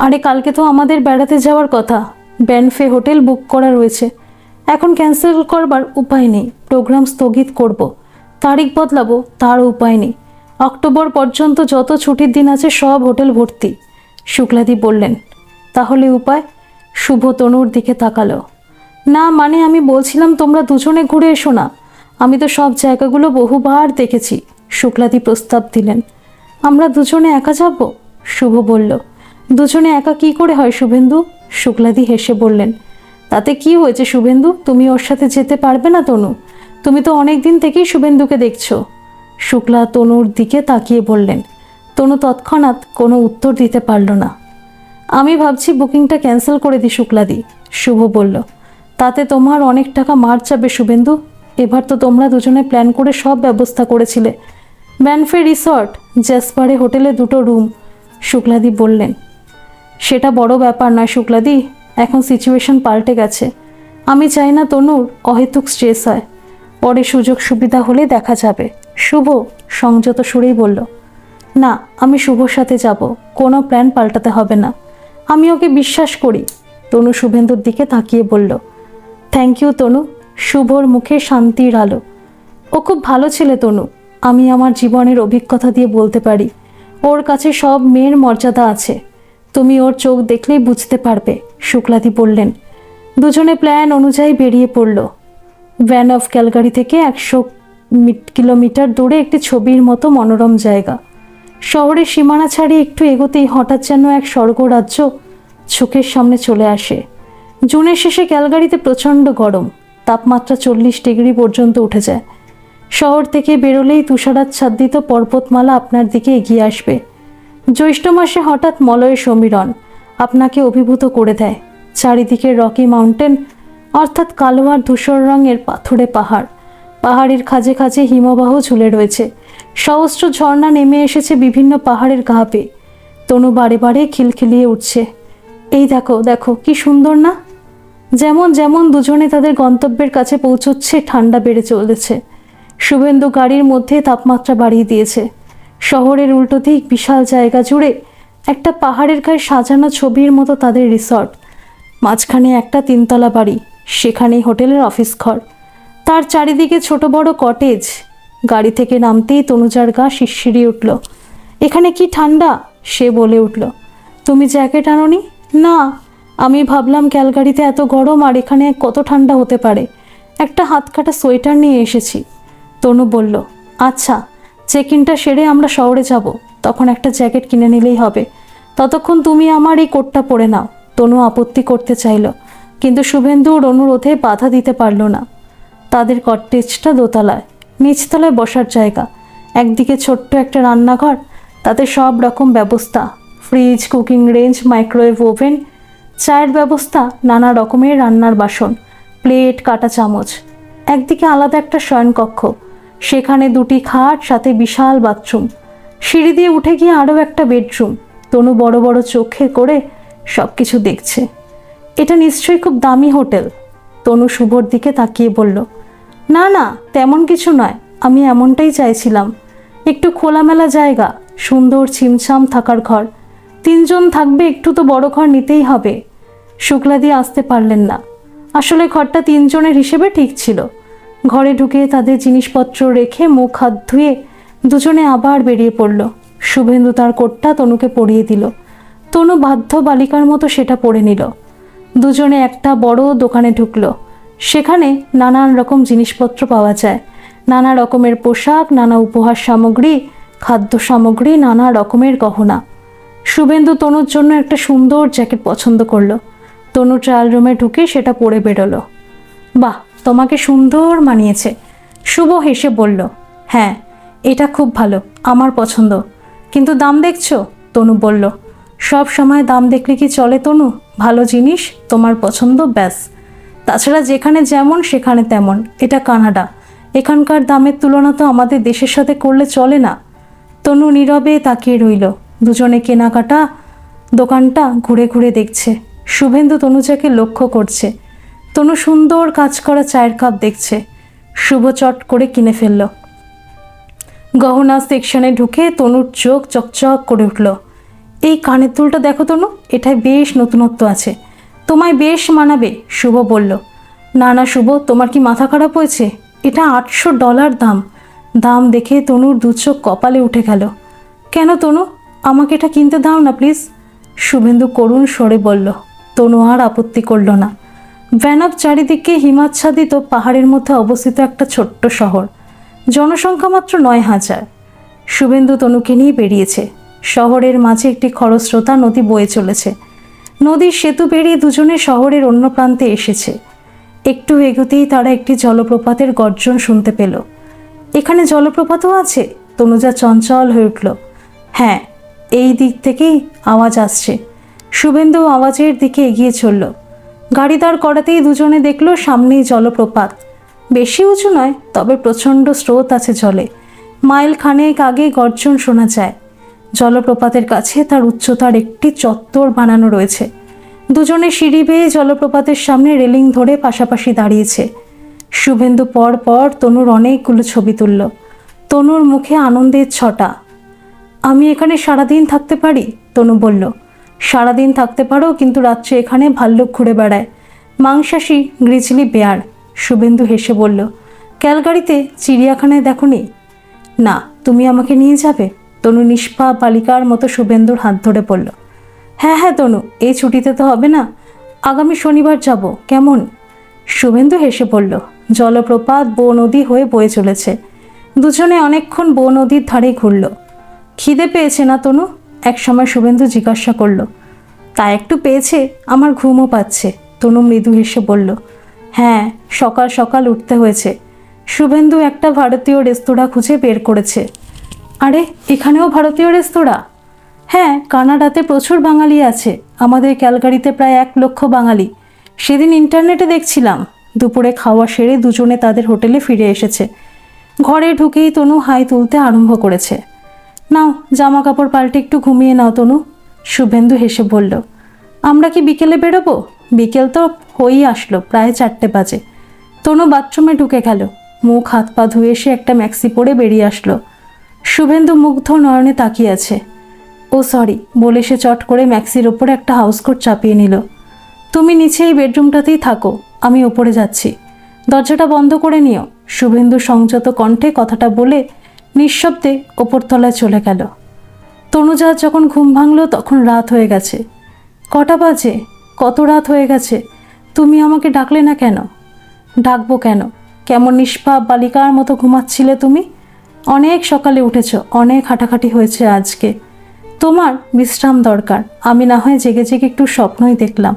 আরে কালকে তো আমাদের বেড়াতে যাওয়ার কথা, ব্যানফে হোটেল বুক করা রয়েছে, এখন ক্যান্সেল করবার উপায় নেই। প্রোগ্রাম স্থগিত করব, তারিখ বদলাবো, তার উপায় নেই। অক্টোবর পর্যন্ত যত ছুটির দিন আছে সব হোটেল ভর্তি, শুক্লাদি বললেন। তাহলে উপায়? শুভ তনুর দিকে তাকালো। না মানে আমি বলছিলাম তোমরা দুজনে ঘুরে এসো না, আমি তো সব জায়গাগুলো বহুবার দেখেছি, শুক্লাদি প্রস্তাব দিলেন। আমরা দুজনে একা যাব? শুভ বলল। দুজনে একা কি করে হয় শুভেন্দু? শুক্লাদি হেসে বললেন। তাতে কি হয়েছে শুভেন্দু, তুমি ওর সাথে যেতে পারবে না তনু? তুমি তো অনেক দিন থেকেই শুভেন্দুকে দেখছো। শুক্লা তনুর দিকে তাকিয়ে বললেন। তনু তৎক্ষণাৎ কোনো উত্তর দিতে পারল না। আমি ভাবছি বুকিংটা ক্যান্সেল করে দিই শুক্লাদি, শুভ বলল। তাতে তোমার অনেক টাকা মার যাবে শুভেন্দু, এবার তো তোমরা দুজনে প্ল্যান করে সব ব্যবস্থা করেছিলে। ব্যানফে রিসর্ট, জ্যাসপারে হোটেলে 2টো রুম, শুক্লাদি বললেন। সেটা বড় ব্যাপার নয় শুক্লাদি, এখন সিচুয়েশন পাল্টে গেছে। আমি চাই না তনুর অহেতুক স্ট্রেস হয়, পরে সুযোগ সুবিধা হলে দেখা যাবে, শুভ সংযত সুরেই বলল। না, আমি শুভর সাথে যাব, কোনো প্ল্যান পাল্টাতে হবে না, আমি ওকে বিশ্বাস করি। তনু শুভেন্দুর দিকে তাকিয়ে বলল। থ্যাংক ইউ তনু, শুভর মুখে শান্তির আলো। ও খুব ভালো ছেলে তনু, আমি আমার জীবনের অভিজ্ঞতা দিয়ে বলতে পারি, ওর কাছে সব মেয়ের মর্যাদা আছে, তুমি ওর চোখ দেখলেই বুঝতে পারবে, শুক্লাদি বললেন। দুজনে প্ল্যান অনুযায়ী বেরিয়ে পড়ল। ভ্যান অফ ক্যালগারি থেকে 100 কিলোমিটার দূরে একটি ছবির মতো মনোরম জায়গা। শহরের সীমানা ছাড়িয়ে একটু এগোতেই হঠাৎ যেন এক স্বর্গরাজ্য চোখের সামনে চলে আসে। জুনের শেষে ক্যালগারিতে প্রচণ্ড গরম, তাপমাত্রা 40 ডিগ্রি পর্যন্ত উঠে যায়। শহর থেকে বেরোলেই তুষারাচ্ছাদিত পর্বতমালা আপনার দিকে এগিয়ে আসবে। জ্যৈষ্ঠ মাসে হঠাৎ মলয়ের সমীরণ আপনাকে অভিভূত করে দেয়। চারিদিকে রকি মাউন্টেন, অর্থাৎ কালো আর ধূসর রঙের পাথুরে পাহাড়, পাহাড়ের খাঁজে খাঁজে হিমবাহ ঝুলে রয়েছে। সহস্র ঝর্ণা নেমে এসেছে বিভিন্ন পাহাড়ের গা বেয়ে। তনু বারে বারে খিলখিলিয়ে উঠছে। এই দেখো দেখো, কি সুন্দর না? যেমন যেমন দুজনে তাদের গন্তব্যের কাছে পৌঁছচ্ছে, ঠান্ডা বেড়ে চলেছে। শুভেন্দু গাড়ির মধ্যে তাপমাত্রা বাড়িয়ে দিয়েছে। শহরের উল্টো দিক বিশাল জায়গা জুড়ে একটা পাহাড়ের গায়ে সাজানো ছবির মতো তাদের রিসর্ট। মাঝখানে একটা 3তলা বাড়ি, সেখানেই হোটেলের অফিস ঘর, তার চারিদিকে ছোট বড় কটেজ। গাড়ি থেকে নামতেই তনুজার গা শিরশিরিয়ে উঠল। এখানে কি ঠান্ডা, সে বলে উঠল। তুমি জ্যাকেট আনোনি? না, আমি ভাবলাম ক্যালগারিতে এত গরম আর এখানে কত ঠান্ডা হতে পারে, একটা হাতকাটা সোয়েটার নিয়ে এসেছি। তনু বলল। আচ্ছা, চেক ইনটা সেরে আমরা শহরে যাব, তখন একটা জ্যাকেট কিনে নিলেই হবে, ততক্ষণ তুমি আমার এই কোটটা পরে নাও। তনু আপত্তি করতে চাইল, কিন্তু শুভেন্দুর অনুরোধে বাধা দিতে পারল না। তাদের কটেজটা দোতলায়, নিচতলায় বসার জায়গা, একদিকে ছোট্ট একটা রান্নাঘর, তাতে সব রকম ব্যবস্থা, fridge, cooking range, microwave oven, চায়ের ব্যবস্থা, নানা রকমের রান্নার বাসন, প্লেট, কাঁটা চামচ। একদিকে আলাদা একটা শয়নকক্ষ, সেখানে 2টি খাট, সাথে বিশাল বাথরুম। সিঁড়ি দিয়ে উঠে গিয়ে আরও একটা বেডরুম। তনু বড় বড় চোখে করে সব কিছু দেখছে। এটা নিশ্চয়ই খুব দামি হোটেল। তনু শুভর দিকে তাকিয়ে বলল, না না, তেমন কিছু নয়, আমি এমনটাই চাইছিলাম। একটু খোলামেলা জায়গা, সুন্দর ছিমছাম থাকার ঘর। 3 জন থাকবে, একটু তো বড় ঘর নিতেই হবে। শুক্লাদি আসতে পারলেন না। আসলে ঘরটা 3 জনের হিসেবে ঠিক ছিল। ঘরে ঢুকে তাদের জিনিসপত্র রেখে মুখ হাত ধুয়ে দুজনে আবার বেরিয়ে পড়ল। শুভেন্দু তার কোটটা তনুকে পরিয়ে দিল। তনু বাধ্য বালিকার মতো সেটা পরে নিল। দুজনে একটা বড় দোকানে ঢুকলো। সেখানে নানান রকম জিনিসপত্র পাওয়া যায়, নানা রকমের পোশাক, নানা উপহার সামগ্রী, খাদ্য সামগ্রী, নানা রকমের গহনা। শুভেন্দু তনুর জন্য একটা সুন্দর জ্যাকেট পছন্দ করলো। তনু ট্রায়াল রুমে ঢুকে সেটা পরে বেরোলো। বাহ, তোমাকে সুন্দর মানিয়েছে, শুভ হেসে বলল। হ্যাঁ, এটা খুব ভালো, আমার পছন্দ। কিন্তু দাম দেখছো? তনু বলল। সব সময় দাম দেখলে কি চলে তনু? ভালো জিনিস, তোমার পছন্দ, ব্যাস। তাছাড়া যেখানে যেমন সেখানে তেমন। এটা কানাডা, এখানকার দামের তুলনা তো আমাদের দেশের সাথে করলে চলে না। তনু নীরবে তাকিয়ে রইল। দুজনে কেনাকাটা দোকানটা ঘুরে ঘুরে দেখছে। শুভেন্দু তনুজাকে লক্ষ্য করছে। তনু সুন্দর কাজ করা চায়ের কাপ দেখছে। শুভ চট করে কিনে ফেলল। গহনা সেকশনে ঢুকে তনুর চোখ চকচক করে উঠল। এই কানের দুলটা দেখো তনু, এটায় বেশ নতুনত্ব আছে, তোমায় বেশ মানাবে, শুভ বলল। না না শুভ, তোমার কি মাথা খারাপ হয়েছে? এটা $800 দাম। দাম দেখে তনুর 2 চোখ কপালে উঠে গেল। কেন তনু, আমাকে এটা কিনতে দাও না প্লিজ, শুভেন্দু করুণ স্বরে বলল। তনু আর আপত্তি করল না। ভ্যানপ চারিদিকে হিমাচ্ছাদিত পাহাড়ের মধ্যে অবস্থিত একটা ছোট্ট শহর। জনসংখ্যা মাত্র 9,000। শুভেন্দু তনুকে নিয়ে বেরিয়েছে। শহরের মাঝে একটি খরস্রোতা নদী বয়ে চলেছে। নদীর সেতু পেরিয়ে দুজনে শহরের অন্য প্রান্তে এসেছে। একটু এগোতেই তারা একটি জলপ্রপাতের গর্জন শুনতে পেল। এখানে জলপ্রপাতও আছে? তনুজা চঞ্চল হয়ে উঠল। হ্যাঁ, এই দিক থেকেই আওয়াজ আসছে। শুভেন্দু আওয়াজের দিকে এগিয়ে চলল। গাড়ি দাঁড় করাতেই দুজনে দেখল সামনেই জলপ্রপাত। বেশি উঁচু নয়, তবে প্রচণ্ড স্রোত আছে জলে। মাইল খানেক আগে গর্জন শোনা যায়। জলপ্রপাতের কাছে তার উচ্চতার একটি চত্বর বানানো রয়েছে। দুজনে সিঁড়ি বেয়ে জলপ্রপাতের সামনে রেলিং ধরে পাশাপাশি দাঁড়িয়েছে। শুভেন্দু পর পর তনুর অনেকগুলো ছবি তুলল। তনুর মুখে আনন্দের ছটা। আমি এখানে সারাদিন থাকতে পারি, তনু বলল। সারাদিন থাকতে পারো, কিন্তু রাত্রে এখানে ভাল্লুক ঘুরে বেড়ায়, মাংসাশী গ্রিজলি বেয়ার, শুভেন্দু হেসে বলল। ক্যালগারিতে চিড়িয়াখানায় দেখোনি? না, তুমি আমাকে নিয়ে যাবে? তনু নিষ্পাপ বালিকার মতো শুভেন্দুর হাত ধরে বলল। হ্যাঁ হ্যাঁ তনু, এই ছুটিতে তো হবে না, আগামী শনিবার যাব, কেমন? শুভেন্দু হেসে বলল। জলপ্রপাত বো নদী হয়ে বয়ে চলেছে। দুজনে অনেকক্ষণ বো নদীর ধারে ঘুরল। খিদে পেয়েছে না তনু? একসময় শুভেন্দু জিজ্ঞাসা করল। তা একটু পেয়েছে, আমার ঘুমও পাচ্ছে, তনু মৃদু হেসে বলল। হ্যাঁ, সকাল সকাল উঠতে হয়েছে। শুভেন্দু একটা ভারতীয় রেস্তোরাঁ খুঁজে বের করেছে। আরে, এখানেও ভারতীয় রেস্তোরাঁ? হ্যাঁ, কানাডাতে প্রচুর বাঙালি আছে। আমাদের ক্যালগারিতে প্রায় 1 লক্ষ বাঙালি। সেদিন ইন্টারনেটে দেখছিলাম। দুপুরে খাওয়া সেরে দুজনে তাদের হোটেলে ফিরে এসেছে। ঘরে ঢুকেই তনু হাই তুলতে আরম্ভ করেছে। নাও, জামা কাপড় পাল্টে একটু ঘুমিয়ে নাও তনু, শুভেন্দু হেসে বলল। আমরা কি বিকেলে বেরোবো? বিকেল তো হয়েই আসলো, প্রায় 4টে বাজে। তনু বাথরুমে ঢুকে গেল। মুখ হাত পা ধুয়ে এসে একটা ম্যাক্সি পরে বেরিয়ে আসলো। শুভেন্দু মুগ্ধ নয়নে তাকিয়ে আছে। ও সরি বলে সে চট করে ম্যাক্সির ওপরে একটা হাউসকোট চাপিয়ে নিল। তুমি নিচে এই বেডরুমটাতেই থাকো, আমি ওপরে যাচ্ছি, দরজাটা বন্ধ করে নিও, শুভেন্দু সংযত কণ্ঠে কথাটা বলে নিঃশব্দে ওপরতলায় চলে গেল। তনুজার যখন ঘুম ভাঙল তখন রাত হয়ে গেছে। কটা বাজে? কত রাত হয়ে গেছে? তুমি আমাকে ডাকলে না কেন? ডাকবো কেন? কেমন নিষ্পাপ বালিকার মতো ঘুমাচ্ছিলে তুমি। অনেক সকালে উঠেছ, অনেক হাঁটাহাঁটি হয়েছে আজকে, তোমার বিশ্রাম দরকার। আমি না হয় জেগে জেগে একটু স্বপ্নই দেখলাম।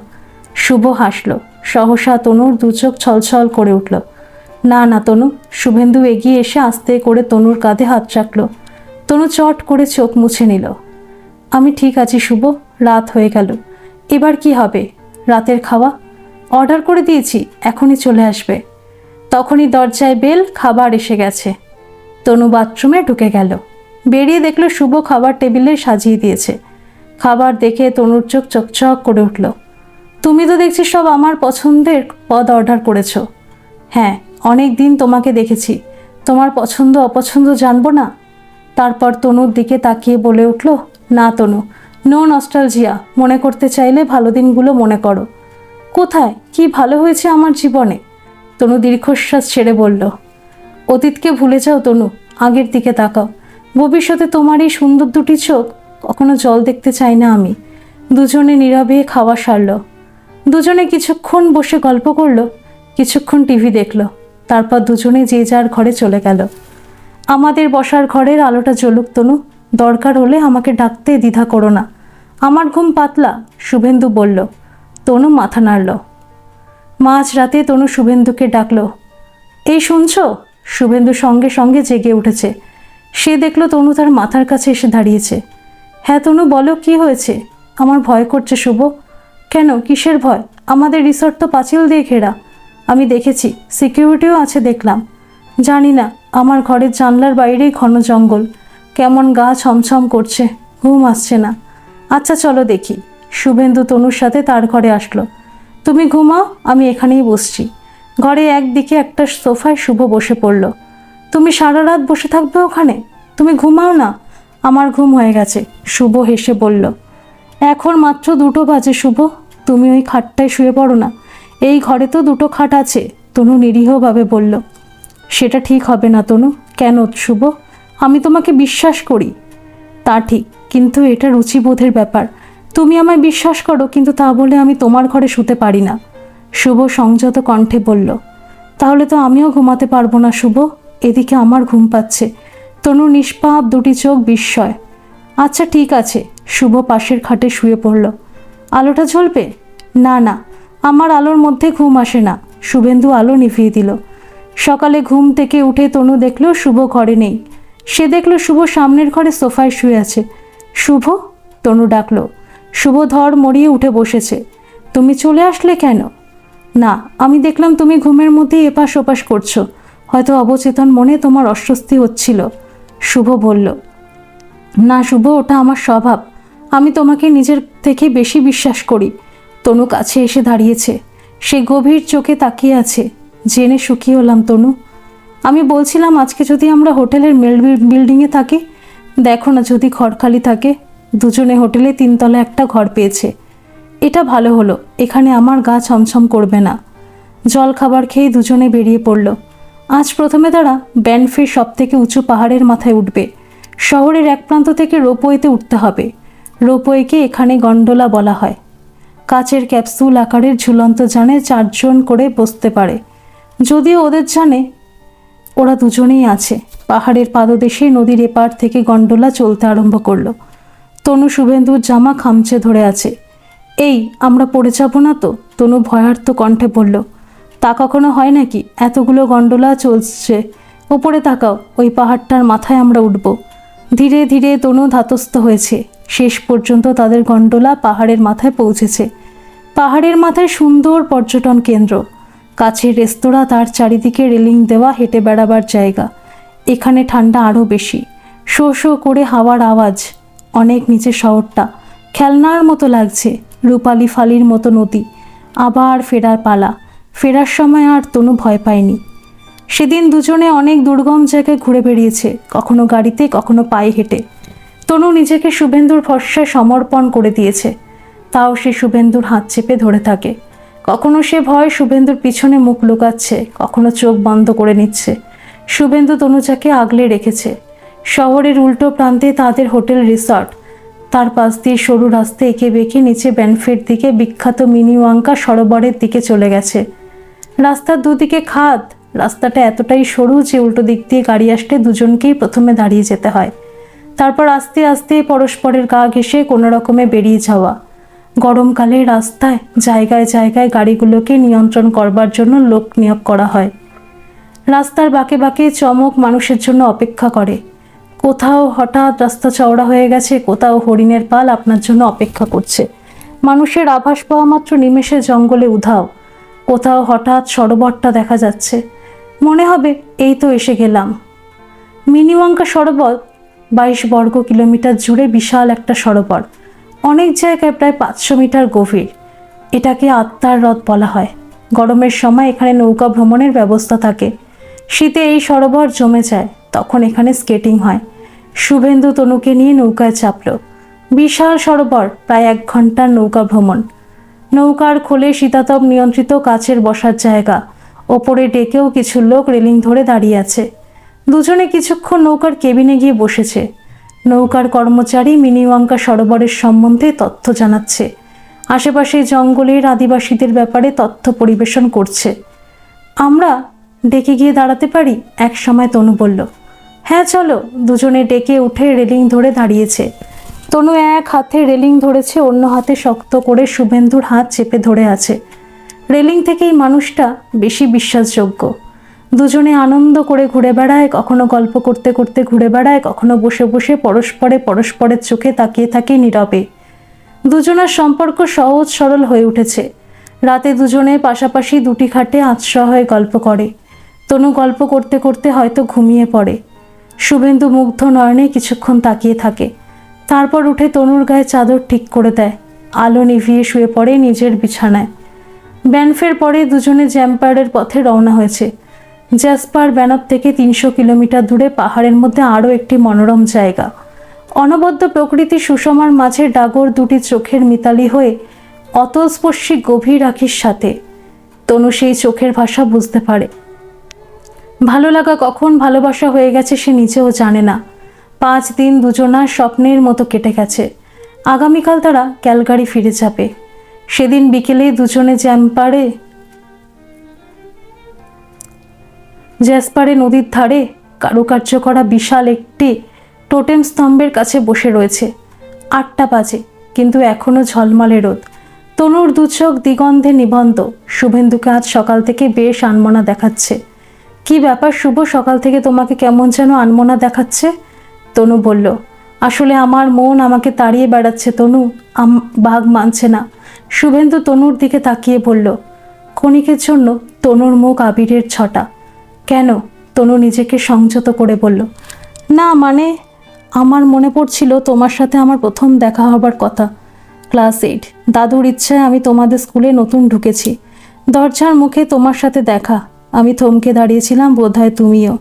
শুভ হাসল। সহসা তনুর 2 চোখ ছলছল করে উঠল। না না তনু, শুভেন্দু এগিয়ে এসে আস্তে করে তনুর কাঁধে হাত রাখল। তনু চট করে চোখ মুছে নিল। আমি ঠিক আছি শুভ, রাত হয়ে গেল, এবার কি হবে? রাতের খাওয়া অর্ডার করে দিয়েছি, এখনই চলে আসবে। তখনই দরজায় বেল, খাবার এসে গেছে। তনু বাথরুমে ঢুকে গেল। বেরিয়ে দেখলো শুভ খাবার টেবিলে সাজিয়ে দিয়েছে। খাবার দেখে তনুর চোখ চকচক করে উঠল। তুমি তো দেখছি সব আমার পছন্দের পদ অর্ডার করেছো। হ্যাঁ, অনেক দিন তোমাকে দেখেছি, তোমার পছন্দ অপছন্দ জানবো না? তারপর তনুর দিকে তাকিয়ে বলে উঠল, না তনু, নো নস্টালজিয়া, মনে করতে চাইলে ভালো দিনগুলো মনে করো। কোথায় কি ভালো হয়েছে আমার জীবনে? তনু দীর্ঘশ্বাস ছেড়ে বলল, অতীতকে ভুলে যাও তনু, আগের দিকে তাকাও। ভবিষ্যতে তোমার এই সুন্দর দুটি চোখ কখনো জল দেখতে চাই না আমি। দুজনে নীরবে খাওয়া সারল। দুজনে কিছুক্ষণ বসে গল্প করলো, কিছুক্ষণ টিভি দেখলো। তারপর দুজনে যে যার ঘরে চলে গেল। আমাদের বসার ঘরের আলোটা জ্বলুক তনু, দরকার হলে আমাকে ডাকতে দ্বিধা করো না। আমার ঘুম পাতলা, শুভেন্দু বলল। তনু মাথা নাড়ল। মাঝ রাতে তনু শুভেন্দুকে ডাকলো, এই শুনছো? শুভেন্দু সঙ্গে সঙ্গে জেগে উঠেছে। সে দেখলো তনু তার মাথার কাছে এসে দাঁড়িয়েছে। হ্যাঁ তনু, বলো কি হয়েছে? আমার ভয় করছে শুভ। কেন, কিসের ভয়? আমাদের রিসর্ট তো পাঁচিল দিয়ে ঘেরা। আমি দেখেছি, সিকিউরিটিও আছে দেখলাম। জানি না, আমার ঘরের জানলার বাইরেই ঘন জঙ্গল, কেমন গা ছমছম করছে, ঘুম আসছে না। আচ্ছা চলো দেখি। শুভেন্দু তনুর সাথে তার ঘরে আসলো। তুমি ঘুমাও, আমি এখানেই বসছি। ঘরে একদিকে একটা সোফায় শুভ বসে পড়ল। তুমি সারা রাত বসে থাকবে ওখানে? তুমি ঘুমাও না। আমার ঘুম হয়ে গেছে, শুভ হেসে বলল। এখন মাত্র 2টো বাজে শুভ, তুমি ওই খাটটায় শুয়ে পড়ো না। এই ঘরে তো 2টো খাট আছে, তনু নিরীহভাবে বলল। সেটা ঠিক হবে না তনু। কেন শুভ? আমি তোমাকে বিশ্বাস করি। তা ঠিক, কিন্তু এটা রুচিবোধের ব্যাপার। তুমি আমায় বিশ্বাস করো, কিন্তু তা বলে আমি তোমার ঘরে শুতে পারি না। শুভ সংযত কণ্ঠে বলল। তাহলে তো আমিও ঘুমাতে পারবো না শুভ, এদিকে আমার ঘুম পাচ্ছে। তনু নিষ্পাপ দুটি চোখ বিস্ময়। আচ্ছা ঠিক আছে। শুভ পাশের খাটে শুয়ে পড়ল। আলোটা জ্বলবে? না না, আমার আলোর মধ্যে ঘুম আসে না। শুভেন্দু আলো নিভিয়ে দিল। সকালে ঘুম থেকে উঠে তনু দেখল শুভ ঘরে নেই। সে দেখল শুভ সামনের ঘরে সোফায় শুয়ে আছে। শুভ, তনু ডাকল। শুভ ধর মরিয়ে উঠে বসেছে। তুমি চলে আসলে কেন? না, আমি দেখলাম তুমি ঘুমের মধ্যে এপাশ ওপাশ করছো, হয়তো অবচেতন মনে তোমার অস্বস্তি হচ্ছিল। শুভ বলল, না শুভ, ওটা আমার স্বভাব। আমি তোমাকে নিজের থেকে বেশি বিশ্বাস করি। তনু কাছে এসে দাঁড়িয়েছে। সে গভীর চোখে তাকিয়ে আছে। জেনে সুখী হলাম তনু। আমি বলছিলাম আজকে যদি আমরা হোটেলের বিল্ডিংয়ে থাকি, দেখো না যদি ঘর খালি থাকে। দুজনে হোটেলে 3তলা একটা ঘর পেয়েছে। এটা ভালো হলো, এখানে আমার গা ছমছম করবে না। জল খাবার খেয়ে দুজনে বেরিয়ে পড়ল। আজ প্রথমে তারা ব্যানফের সব থেকে উঁচু পাহাড়ের মাথায় উঠবে। শহরের এক প্রান্ত থেকে রোপওয়েতে উঠতে হবে। রোপওয়েকে এখানে গন্ডোলা বলা হয়। কাচের ক্যাপসুল আকারের ঝুলন্ত যানে 4 জন করে বসতে পারে। যদিও ওদের জানে ওরা দুজনেই আছে। পাহাড়ের পাদদেশে নদীর এপার থেকে গন্ডোলা চলতে আরম্ভ করলো। তনু শুভেন্দুর জামা খামচে ধরে আছে। এই, আমরা পড়ে যাব না তো? তনু ভয়ার্ত কণ্ঠে বলল। তা কখনো হয় নাকি? এতগুলো গন্ডোলা চলছে, ওপরে তাকাও, ওই পাহাড়টার মাথায় আমরা উঠব। ধীরে ধীরে তনু ধাতস্থ হয়েছে। শেষ পর্যন্ত তাদের গন্ডোলা পাহাড়ের মাথায় পৌঁছেছে। পাহাড়ের মাথায় সুন্দর পর্যটন কেন্দ্র, কাছের রেস্তোরাঁ, তার চারিদিকে রেলিং দেওয়া হেঁটে বেড়াবার জায়গা। এখানে ঠান্ডা আরও বেশি। শো শো করে হাওয়ার আওয়াজ। অনেক নিচে শহরটা, খেলনার মতো লাগছে। রূপালি ফালির মতো নদী। আবার ফেরার পালা। ফেরার সময় আর তনু ভয় পায়নি। সেদিন দুজনে অনেক দুর্গম জায়গায় ঘুরে বেরিয়েছে, কখনো গাড়িতে, কখনো পায়ে হেঁটে। তনু নিজেকে শুভেন্দুর ভরসায় সমর্পণ করে দিয়েছে। তাও সে শুভেন্দুর হাত চেপে ধরে থাকে। কখনো সে ভয় শুভেন্দুর পিছনে মুখ লুকাচ্ছে, কখনো চোখ বন্ধ করে নিচ্ছে। শুভেন্দু তনুজাকে আগলে রেখেছে। শহরের উল্টো প্রান্তে তাদের হোটেল রিসর্ট। তার পাশ দিয়ে সরু রাস্তা এঁকে বেঁকে নিচে ব্যানফের দিকে বিখ্যাত মিনিওয়াঙ্কা সরোবরের দিকে চলে গেছে। রাস্তার দুদিকে খাদ। রাস্তাটা এতটাই সরু যে উল্টো দিক দিয়ে গাড়ি আসলে দুজনকেই প্রথমে দাঁড়িয়ে যেতে হয়, তারপর আস্তে আস্তে পরস্পরের গা ঘেঁষে কোনো রকমে বেরিয়ে যাওয়া। গরমকালে রাস্তায় জায়গায় জায়গায় গাড়িগুলোকে নিয়ন্ত্রণ করবার জন্য লোক নিয়োগ করা হয়। রাস্তার বাঁকে বাঁকে চমক মানুষের জন্য অপেক্ষা করে। কোথাও হঠাৎ রাস্তা চওড়া হয়ে গেছে, কোথাও হরিণের পাল আপনার জন্য অপেক্ষা করছে। মানুষের আভাস পাওয়া মাত্র নিমেষে জঙ্গলে উধাও। কোথাও হঠাৎ সরোবরটা দেখা যাচ্ছে, মনে হবে এই তো এসে গেলাম। মিনিওয়াঙ্কা সরোবর 22 বর্গ কিলোমিটার জুড়ে বিশাল একটা সরোবর, অনেক জায়গায় প্রায় 500 মিটার গভীর। এটাকে আত্মার হ্রদ বলা হয়। গরমের সময় এখানে নৌকা ভ্রমণের ব্যবস্থা থাকে, শীতে এই সরোবর জমে যায়, তখন এখানে স্কেটিং হয়। শুভেন্দু তনুকে নিয়ে নৌকায় চাপল। বিশাল সরোবর, প্রায় 1 ঘন্টার নৌকা ভ্রমণ। নৌকার খোলে শীতাতপ নিয়ন্ত্রিত কাচের বসার জায়গা, ওপরে ডেকেও কিছু লোক রেলিং ধরে দাঁড়িয়ে আছে। দুজনে কিছুক্ষণ নৌকার কেবিনে গিয়ে বসেছে। নৌকার কর্মচারী মিনিওয়াঙ্কা সরোবরের সম্বন্ধে তথ্য জানাচ্ছে, আশেপাশে জঙ্গলের আদিবাসীদের ব্যাপারে তথ্য পরিবেশন করছে। আমরা ডেকে গিয়ে দাঁড়াতে পারি, এক সময় তনু বলল। হ্যাঁ চলো। দুজনে ডেকে উঠে রেলিং ধরে দাঁড়িয়েছে। তনু এক হাতে রেলিং ধরেছে, অন্য হাতে শক্ত করে শুভেন্দুর হাত চেপে ধরে আছে। রেলিং থেকেই মানুষটা বেশি বিশ্বাসযোগ্য। দুজনে আনন্দ করে ঘুরে বেড়ায়, কখনো গল্প করতে করতে ঘুরে বেড়ায়, কখনো বসে বসে পরস্পরের চোখে তাকিয়ে থাকে নীরবে। দুজনের সম্পর্ক সহজ সরল হয়ে উঠেছে। রাতে দুজনে পাশাপাশি 2টি খাটে আশ্রয় হয়ে গল্প করে। তনু গল্প করতে করতে হয়তো ঘুমিয়ে পড়ে। শুভেন্দু মুগ্ধ নয়নে কিছুক্ষণ তাকিয়ে থাকে, তারপর উঠে তনুর গায়ে চাদর ঠিক করে দেয়। আলো নিভিয়ে শুয়ে পড়ে নিজের বিছানায়। ব্যানফের পরে দুজনে জ্যাম্পায়ারের পথে রওনা হয়েছে। জ্যাসপার ব্যানর থেকে 300 কিলোমিটার দূরে পাহাড়ের মধ্যে আরও একটি মনোরম জায়গা। অনবদ্য প্রকৃতি সুষমার মাঝে ডাগর দুটি চোখের মিতালি হয়ে অতলস্পর্শী গভীর আখির সাথে। তনু সেই চোখের ভাষা বুঝতে পারে। ভালো লাগা কখন ভালোবাসা হয়ে গেছে সে নিজেও জানে না। 5 দিন দুজনার স্বপ্নের মতো কেটে গেছে। আগামীকাল তারা ক্যালগারি ফিরে যাবে। সেদিন বিকেলে দুজনে জ্যাসপারে নদীর ধারে কারুকার্য করা বিশাল একটি টোটেম স্তম্ভের কাছে বসে রয়েছে। 8টা বাজে, কিন্তু এখনও ঝলমলে রোদ। তনুর দুচোখ দিগন্ধে নিবন্ধ। শুভেন্দুকে আজ সকাল থেকে বেশ আনমনা দেখাচ্ছে। কি ব্যাপার শুভ, সকাল থেকে তোমাকে কেমন যেন আনমনা দেখাচ্ছে? তনু বলল, আসলে আমার মন আমাকে তাড়িয়ে বেড়াচ্ছে তনু, বাঘ মানছে না। শুভেন্দু তনুর দিকে তাকিয়ে বলল। ক্ষণিকের জন্য তনুর মুখ আবিরের ছটা। কেন? তনু নিজেকে সংযত করে বলল, না মানে আমার মনে পড়ছিল তোমার সাথে আমার প্রথম দেখা হবার কথা। ক্লাস 8, দাদুর ইচ্ছায় আমি তোমাদের স্কুলে নতুন ঢুকেছি। দরজার মুখে তোমার সাথে দেখা। আমি থমকে দাঁড়িয়েছিলাম, বোধহয় তুমিও।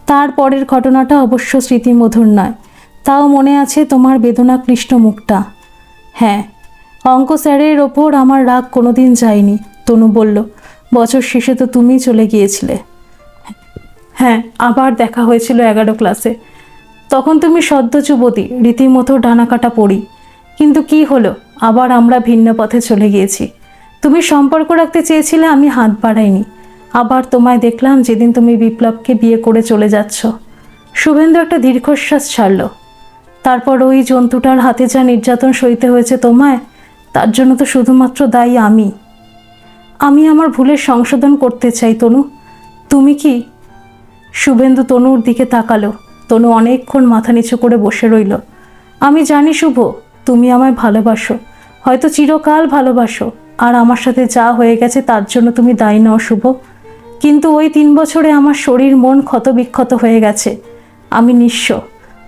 তারপরের ঘটনাটা অবশ্য স্মৃতিমধুর নয়, তাও মনে আছে তোমার বেদনাক্লিষ্ট মুখটা। হ্যাঁ, অঙ্ক স্যারের ওপর আমার রাগ কোনোদিন যায়নি। তনু বলল, বছর শেষে তো তুমিই চলে গিয়েছিলে। হ্যাঁ, আবার দেখা হয়েছিল 11 ক্লাসে। তখন তুমি সদ্য যুবতী, রীতিমতো ডানাকাটা পড়ি। কিন্তু কি হলো, আবার আমরা ভিন্ন পথে চলে গিয়েছি। তুমি সম্পর্ক রাখতে চেয়েছিলে, আমি হাত বাড়াইনি। আবার তোমায় দেখলাম যেদিন তুমি বিপ্লবকে বিয়ে করে চলে যাচ্ছ। শুভেন্দু একটা দীর্ঘশ্বাস ছাড়ল। তারপর ওই জন্তুটার হাতে যা নির্যাতন সইতে হয়েছে তোমায়, তার জন্য তো শুধুমাত্র দায়ী আমি। আমার ভুলের সংশোধন করতে চাই তনু। তুমি কি? শুভেন্দু তনুর দিকে তাকালো। তনু অনেকক্ষণ মাথা নিচু করে বসে রইল। আমি জানি শুভ, তুমি আমায় ভালোবাসো, হয়তো চিরকাল ভালোবাসো, আর আমার সাথে যা হয়ে গেছে তার জন্য তুমি দায়ী নও শুভ। কিন্তু ওই 3 বছরে আমার শরীর মন ক্ষতবিক্ষত হয়ে গেছে। আমি নিঃস্ব,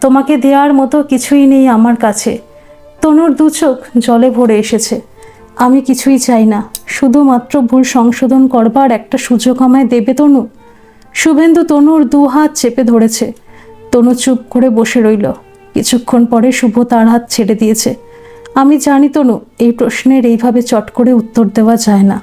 তোমাকে দেওয়ার মতো কিছুই নেই আমার কাছে। তনুর দুচোখ জলে ভরে এসেছে। আমি কিছুই চাই না, শুধুমাত্র ভুল সংশোধন করবার একটা সুযোগ আমায় দেবে তনু। শুভেন্দু তনুর 2 হাত চেপে ধরেছে। তনু চুপ করে বসে রইল। কিছুক্ষণ পরে শুভ তার হাত ছেড়ে দিয়েছে। আমি জানি তনু, এই প্রশ্নের এইভাবে চট করে উত্তর দেওয়া যায় না।